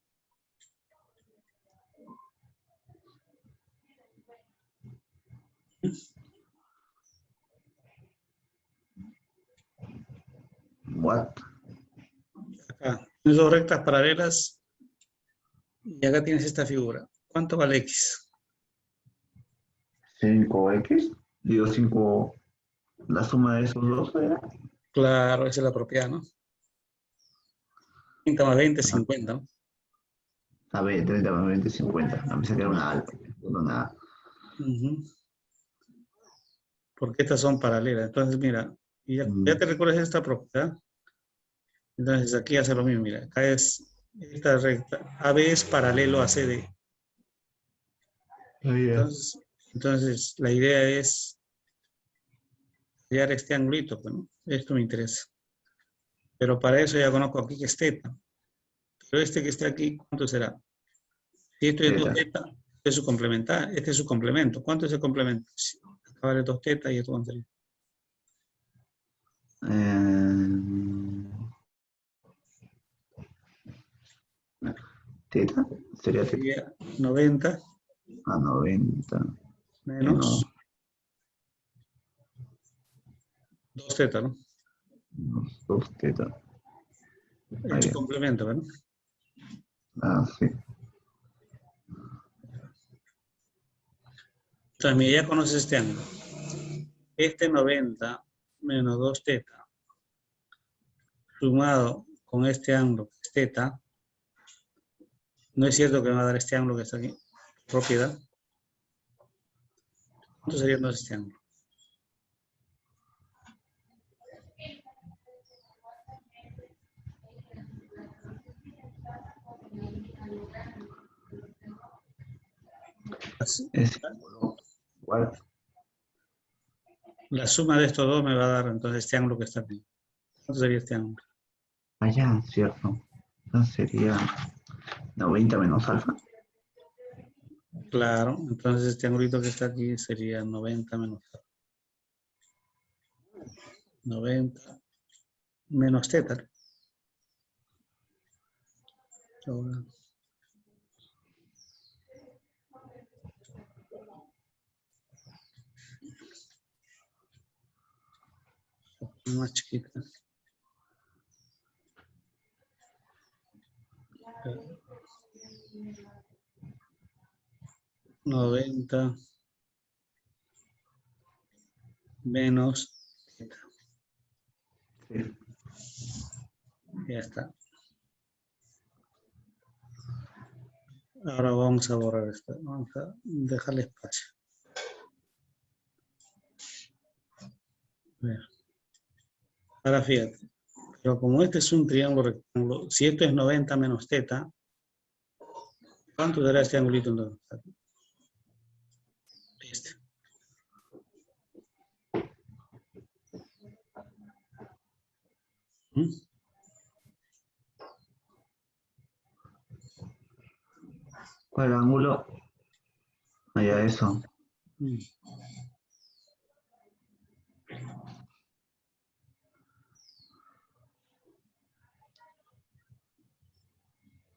What? Acá, tienes dos rectas paralelas y acá tienes esta figura. ¿Cuánto vale X? 5x. Digo 5. La suma de esos dos era. Claro, esa es la propiedad, ¿no? 30 más 20 es 50, ¿no? A ver, 30 más 20, 50. A mí se queda una alta. Una... Uh-huh. Porque estas son paralelas. Entonces, mira, ya te recuerdas esta propiedad. Entonces, aquí hace lo mismo. Mira, acá es esta recta. AB es paralelo a CD. Entonces la idea es hallar este angulito. Bueno, esto me interesa. Pero para eso ya conozco aquí que es teta. Pero este que está aquí, ¿cuánto será? Si esto es 2 teta, este es su complementario, este es su complemento. ¿Cuánto es el complemento? Acá vale 2 teta y esto cuánto sería. Teta. Sería teta. Sería 90 A 90. menos 2 teta, ¿no? 2 teta. Es su complemento, ¿no? Ah, sí. Entonces, mira, ya conoces este ángulo. Este 90 menos 2 teta sumado con este ángulo que es teta, no es cierto que me va a dar este ángulo que está aquí, propiedad. ¿Cuánto sería entonces este ángulo? Es igual. La suma de estos dos me va a dar entonces este ángulo que está aquí. ¿Cuánto sería este ángulo? Allá, cierto. Entonces sería 90 menos alfa. Claro, entonces este ángulo que está aquí sería 90 menos 90 menos teta. Ahora, más chiquita. 90 menos teta. Sí. Ya está. Ahora vamos a borrar esto. Vamos a dejarle espacio. ver. Ahora fíjate. Pero como este es un triángulo rectángulo, si esto es 90 menos teta, ¿cuánto dará este angulito entonces? Este. ¿Mm? ¿Cuál ángulo? Allá eso. Mm.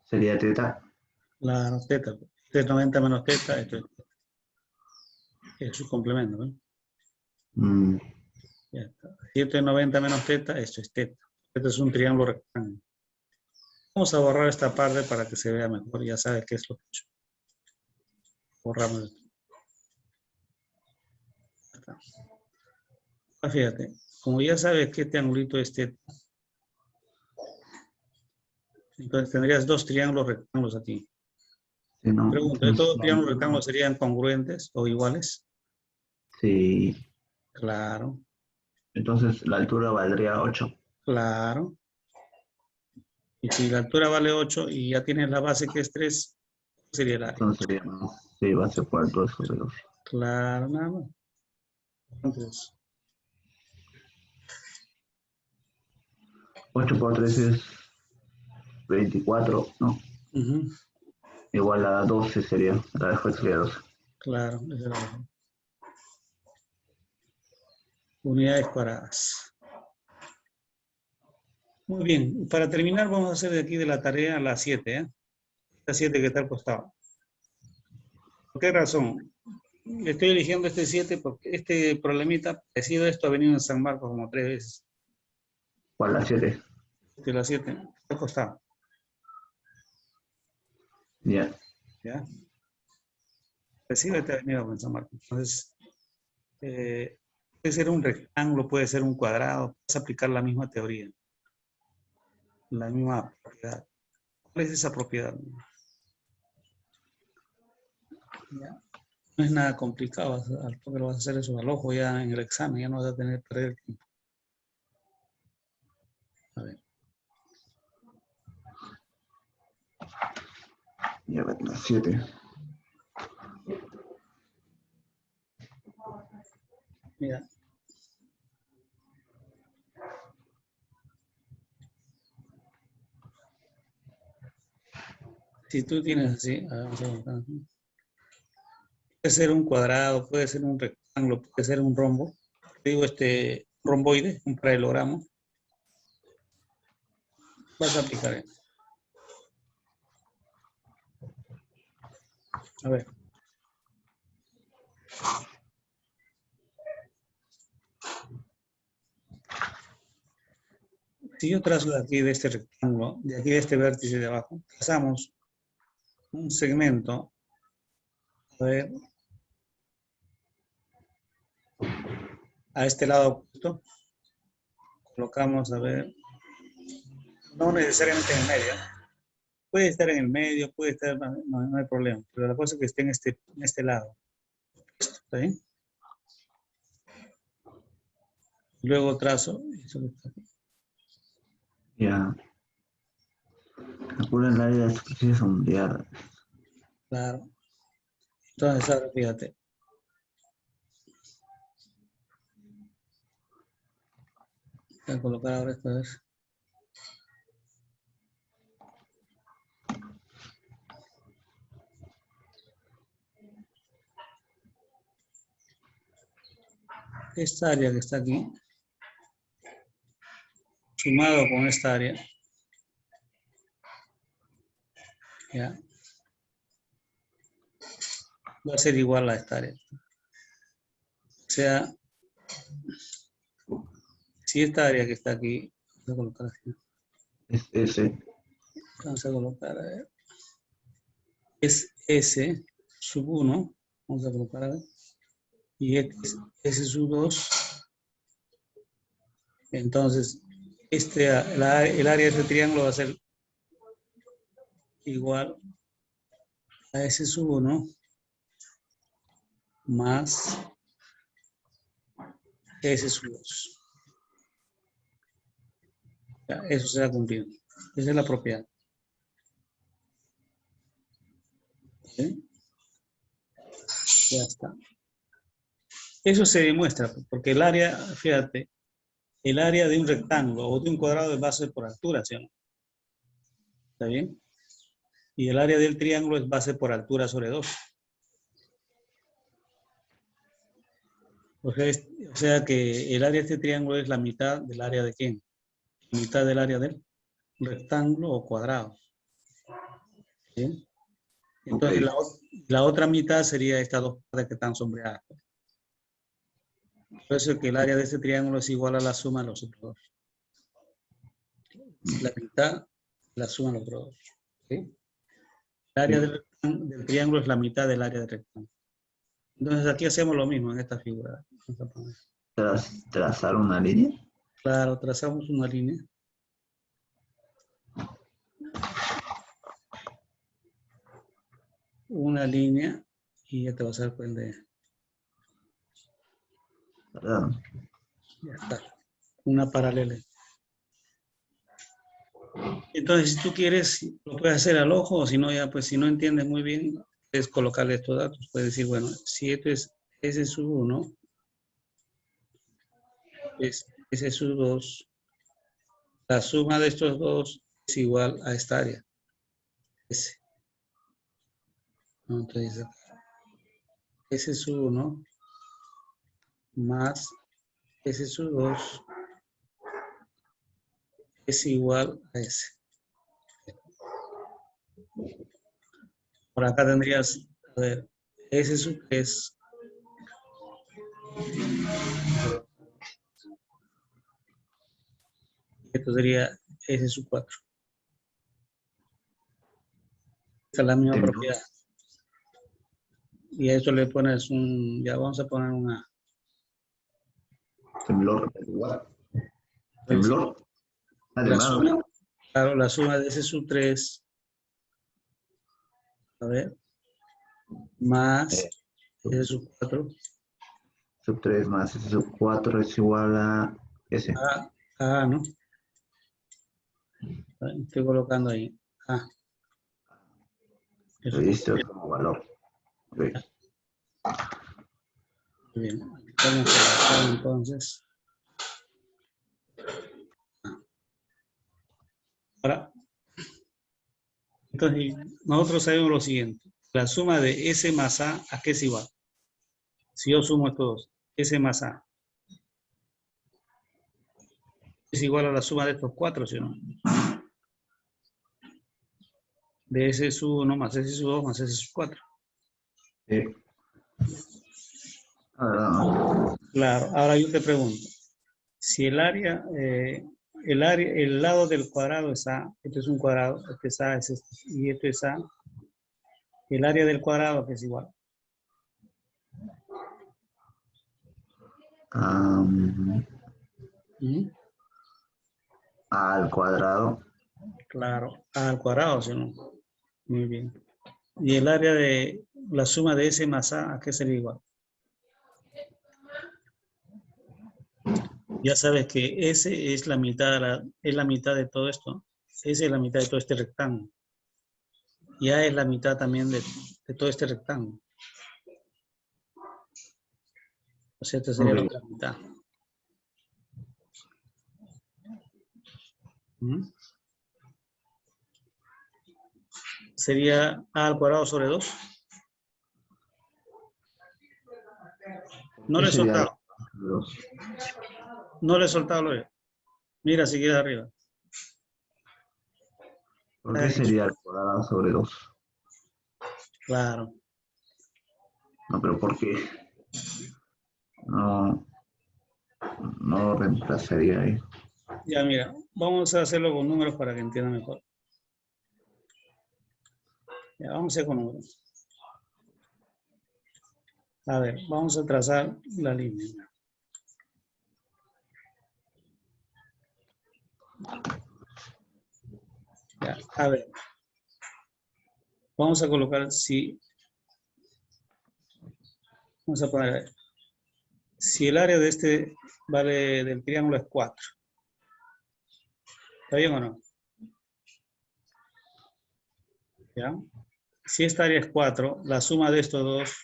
Sería teta. Claro, teta. Este es 90 menos teta, esto es su complemento, ¿no? Mm, Ya está. Si esto es 90 menos teta, esto es teta. Este es un triángulo rectángulo. Vamos a borrar esta parte para que se vea mejor. Ya sabes qué es lo que he hecho. Borramos esto. Ya está. Ah, fíjate, como ya sabes que este angulito es teta, entonces tendrías dos triángulos rectángulos aquí. sí, no. Pregunto, ¿estos dos triángulos rectángulos serían congruentes o iguales? Sí. Claro, Entonces la altura valdría 8. claro. Y si la altura vale 8 y ya tienes la base que es 3, sería el área. Entonces sería más. Sí, base cuarto sobre 2. Claro, nada más. Entonces, 8 por 3 es 24, ¿no? ujú, Igual a 12 sería. La después sería 12. claro, esa es la razón. Unidades cuadradas. Muy bien, para terminar vamos a hacer de aquí de la tarea la 7, ¿eh? La 7 que está al costado. ¿Por qué razón? Estoy eligiendo este 7 porque este problemita, parecido a esto, ha venido en San Marcos como 3 veces. ¿Cuál la 7? De la 7, al costado, Ya. ¿ya? Parecido a este ha venido en San Marcos. Entonces, puede ser un rectángulo, puede ser un cuadrado, puedes aplicar la misma teoría, la misma propiedad. ¿Cuál es esa propiedad? ¿Ya? No es nada complicado, al toque lo vas a hacer eso al ojo ya en el examen, ya no vas a tener que perder el tiempo. A ver. Ya ver, la 7. Mira. Si tú tienes así, vamos a buscar. Puede ser un cuadrado, puede ser un rectángulo, puede ser un rombo. Digo, romboide, un paralelogramo. Vas a aplicar esto. A ver. Si yo trazo de aquí de este rectángulo, de aquí de este vértice de abajo, trazamos un segmento, a ver, a este lado opuesto, colocamos, a ver, no necesariamente en el medio, puede estar en el medio, puede estar, no hay problema, pero la cosa es que esté en este lado, ¿está bien? Luego trazo, eso que está aquí. Ya. Calcula el área de superficie sondeada. Claro. Entonces, ahora fíjate. Voy a colocar ahora esta vez. Esta área que está aquí, sumado con esta área, ya, va a ser igual a esta área. O sea, si esta área que está aquí, vamos a colocar así. Es ese. Vamos a colocar, a ver, es S sub 1, vamos a colocar, a ver, y este es S sub 2. Entonces, el área de este triángulo va a ser igual a S sub 1 más S sub 2. Ya, eso se ha cumplido. Esa es la propiedad. ¿Sí? Ya está. Eso se demuestra, porque el área, fíjate, el área de un rectángulo o de un cuadrado es base por altura, ¿sí o no? ¿Está bien? Y el área del triángulo es base por altura sobre 2. O sea que el área de este triángulo es la mitad del área de ¿quién? La mitad del área del rectángulo o cuadrado. ¿Sí? Entonces la otra mitad sería estas dos partes que están sombreadas. Por eso es que el área de este triángulo es igual a la suma de los otros dos. La mitad, la suma de los otros dos. ¿Sí? El área del triángulo es la mitad del área del rectángulo. Entonces aquí hacemos lo mismo en esta figura. Trazar una línea. Claro, trazamos una línea. Una línea y ya te vas a dar cuenta. ¿Verdad? Ya está. Una paralela. Entonces, si tú quieres, lo puedes hacer al ojo, o si no, ya, pues si no entiendes muy bien, puedes colocarle estos datos. Puedes decir, bueno, si esto es S sub 1, es S sub 2, la suma de estos dos es igual a esta área. S. Entonces, S sub 1 más S sub 2 es igual a S. Por acá tendrías, a ver, S sub 3 esto sería S sub 4. Esta es la misma propiedad. Y a esto le pones un, ya vamos a poner una. Temblor, igual. Temblor. Claro, la suma de S sub 3, a ver, más S sub 4. Sub 3 más S sub 4 es igual a S. ¿No? Estoy colocando ahí. Lo diste como valor. Okay. Muy bien. Vamos a colocar entonces. Ahora, entonces, nosotros sabemos lo siguiente. La suma de S más A, ¿a qué es igual? Si yo sumo estos dos, S más A, es igual a la suma de estos 4, ¿sí o no? De S sub 1 más S sub 2 más S sub 4. Sí. Claro, ahora yo te pregunto, si el área, el lado del cuadrado es A, esto es un cuadrado, este es A, es este, y esto es A, el área del cuadrado que es igual. A al cuadrado. Claro, A al cuadrado, ¿sí o no? Muy bien. Y el área de la suma de S más ¿a qué sería igual? Ya sabes que S es la mitad de todo esto. S es la mitad de todo este rectángulo. Y A es la mitad también de todo este rectángulo. O sea, esta sería la otra mitad. Sería A al cuadrado sobre 2. No le he soltado. No le he soltado, Lore. Mira, si quieres arriba. ¿Por qué sería el cuadrado sobre 2? Claro. No, pero ¿por qué? No lo reemplazaría ahí. Ya, mira, vamos a hacerlo con números para que entiendan mejor. Ya, vamos a hacer con números. A ver, vamos a trazar la línea. Ya, a ver. Vamos a colocar, sí. Vamos a poner, Si el área de este vale del triángulo es 4. ¿Está bien o no? ¿Ya? Si esta área es 4, la suma de estos dos,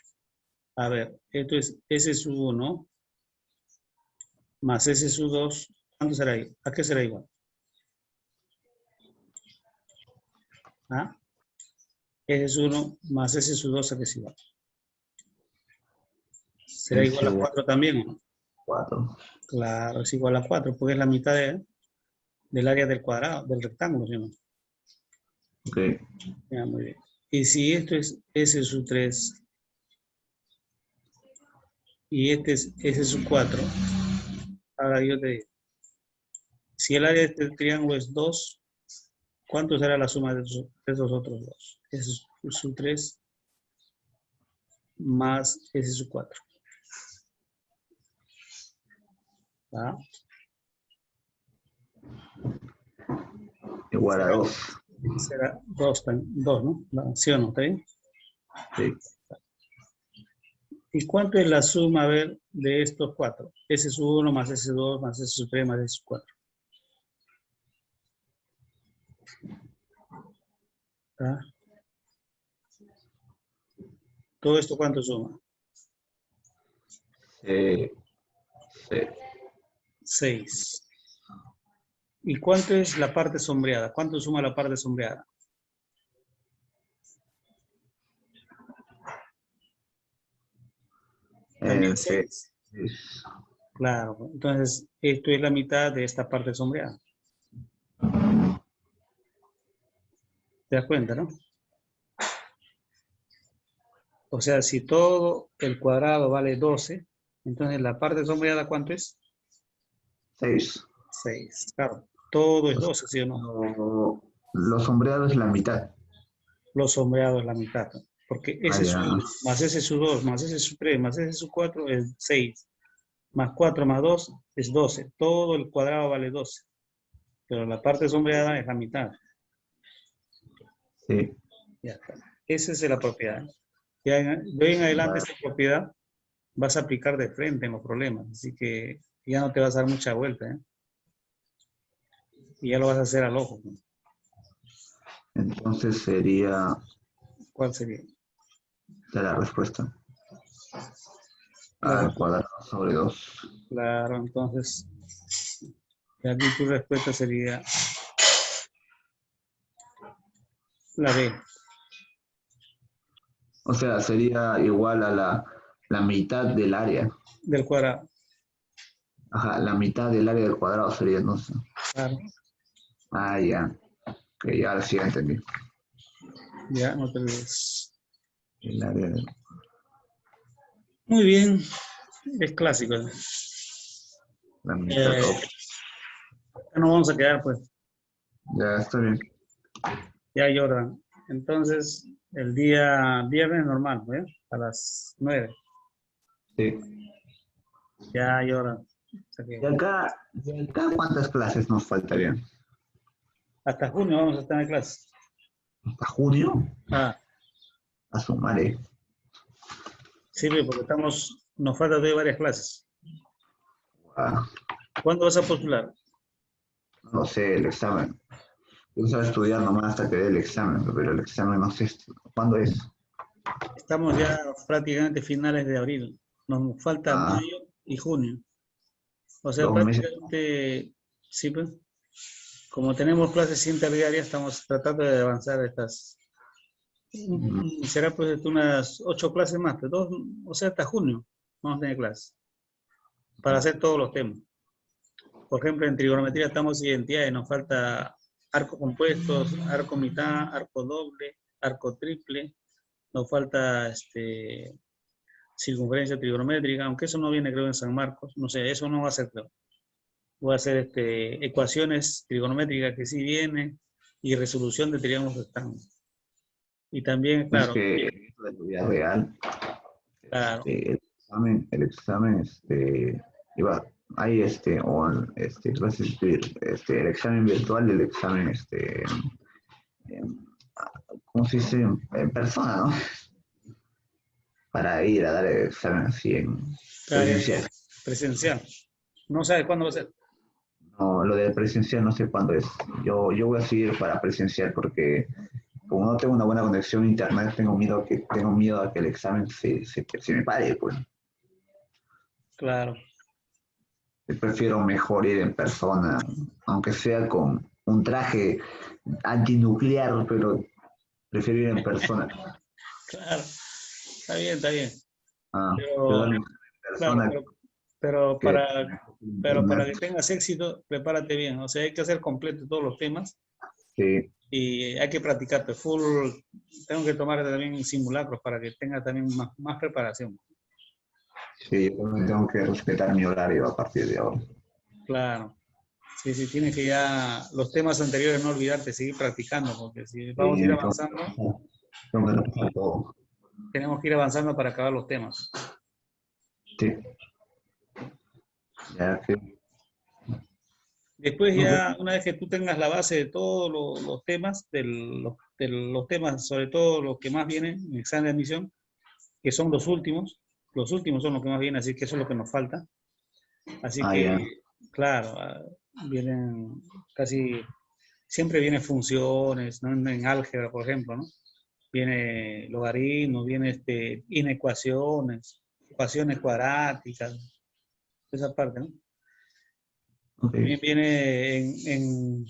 a ver, esto es S sub 1 más S sub 2, ¿cuánto será ahí? ¿A qué será igual? ¿Ah? S sub 1 más S sub 2, ¿a qué es igual? ¿Será Es igual a igual 4 también o no? a 4. Claro, es igual a 4, porque es la mitad del área del cuadrado, del rectángulo, ¿sí o no? Ok. Ya, muy bien. Y si esto es S sub 3 y este es S sub 4, ahora yo te digo, si el área de este triángulo es 2, ¿cuánto será la suma de esos otros dos? S sub 3 más S sub 4. ¿Ah? Igual a Será, 2. será 2, ¿no? ¿Sí o no? ¿Está bien? Sí. ¿Y cuánto es la suma, a ver, de estos 4? S sub 1 más S 2 más S sub 3 más S sub 4. ¿Ah? ¿Todo esto cuánto suma? Sí. 6. ¿Y cuánto es la parte sombreada? ¿Cuánto suma la parte sombreada? También 6. 6. Claro, entonces esto es la mitad de esta parte sombreada. ¿Te das cuenta, no? O sea, si todo el cuadrado vale 12, entonces la parte sombreada, ¿cuánto es? 6. 6. Claro, todo es 12, ¿sí o no? Lo sombreado es la mitad. Lo sombreado es la mitad, ¿no? Porque Ah, S sub ya. 1 más S sub 2 más S sub 3 más S sub 4 es 6. Más 4 más 2 es 12. Todo el cuadrado vale 12. Pero la parte sombreada es la mitad. Sí. Ya está. Esa es la propiedad. Ya de hoy en adelante esta propiedad vas a aplicar de frente en los problemas. Así que ya no te vas a dar mucha vuelta, ¿eh? Y ya lo vas a hacer al ojo, ¿no? Entonces sería ¿Cuál sería? la respuesta. La Al respuesta. cuadrado sobre 2. Claro, entonces, aquí tu respuesta sería la B, O sea, sería igual a la mitad del área. del cuadrado. Ajá, la mitad del área del cuadrado sería entonces. Claro, Ah, ya. Ok, ya ahora sí ya entendí. ya no te olvides. El área del... Muy bien, es clásico. La mitad. Ok, Ya nos vamos a quedar, pues, ya está bien. ya Jordan. Entonces, el día viernes normal, ¿eh? A las 9. Sí. Ya Jordan. O sea ¿Y que acá cuántas clases nos faltarían? hasta junio vamos a estar en clase. ¿Hasta junio? Ah, A sumaré. sirve porque nos faltan todavía varias clases. Ah, ¿Cuándo vas a postular? no sé, el examen. Yo estaba estudiando más hasta que dé el examen, pero el examen no sé cuándo es. Estamos ya prácticamente finales de abril. Nos falta Ah, mayo y junio. O sea, 2 meses. prácticamente, sí, pues, como tenemos clases interdiarias, estamos tratando de avanzar estas. Mm, Será pues unas 8 clases más, pero o sea, hasta junio vamos a tener clases para hacer todos los temas. Por ejemplo, en trigonometría estamos en identidades, nos falta arco compuestos, arco mitad, arco doble, arco triple, nos falta circunferencia trigonométrica, aunque eso no viene creo en San Marcos, no sé, eso no va a ser creo. Voy a hacer ecuaciones trigonométricas que sí vienen y resolución de triángulos rectángulos. Y también, Es claro, que esto de tu vida real, claro, iba, hay clases, el examen virtual, el examen, em, ¿cómo se dice? En persona, ¿no? Para ir a dar el examen así en claro, presencial. Presencial. No sabes cuándo va a ser. No, lo del presencial no sé cuándo es. Yo voy a seguir para presencial porque como no tengo una buena conexión a internet, tengo miedo a que el examen se me pare, pues. Claro. Prefiero mejor ir en persona, aunque sea con un traje antinuclear, pero prefiero ir en persona. Claro. Está bien, está bien. Ah, Pero, pero en claro, persona pero que para internet, que tengas éxito, prepárate bien. O sea, hay que hacer completo todos los temas sí, y hay que practicarte full. Tengo que tomar también simulacros para que tenga también más preparación. sí, yo también tengo que respetar mi horario a partir de ahora. Claro. Sí, sí, tienes que ya los temas anteriores no olvidarte, seguir practicando, porque si vamos a ir Sí, avanzando, tengo que repasar todo. tenemos que ir avanzando para acabar los temas. Sí, ya que, Después no, pues, ya, una vez que tú tengas la base de todos los temas, de los temas, sobre todo los que más vienen en examen de admisión, que son los últimos son los que más vienen, así que eso es lo que nos falta. Así ya, que, claro, vienen casi, siempre vienen funciones, ¿no? En álgebra, por ejemplo, ¿no? Viene logaritmos, viene inecuaciones, ecuaciones cuadráticas, esa parte, ¿no? ok, También viene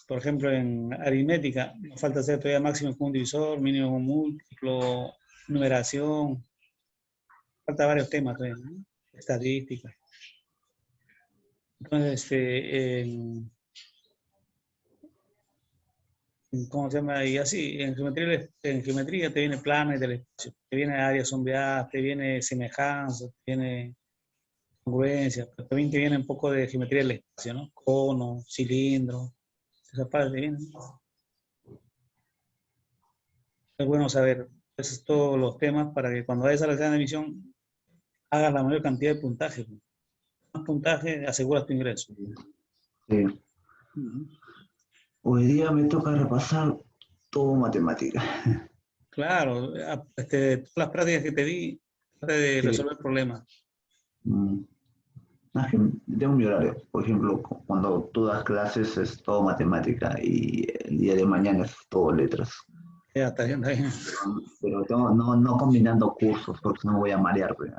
por ejemplo, en aritmética, nos falta hacer todavía máximo común divisor, mínimo común múltiplo, numeración, falta varios temas todavía, ¿no? Estadística. Entonces, ¿cómo se llama? Y así, en geometría te viene planes del espacio, te viene áreas sombreadas, te viene semejanza, te viene congruencia, pero también te viene un poco de geometría del espacio, ¿no? Cono, cilindro, esa parte te viene, ¿no? Es bueno saber esos todos los temas para que cuando vayas a la examen de admisión hagas la mayor cantidad de puntaje. Más puntaje aseguras tu ingreso. sí. Ujú. Hoy día me toca repasar todo matemática. Claro, todas las prácticas que te di, trata de Sí. resolver problemas. Mm. Es que tengo mi horario. Por ejemplo, cuando tú das clases es todo matemática y el día de mañana es todo letras. Ya, está bien, está bien. Pero no combinando cursos porque no voy a marear.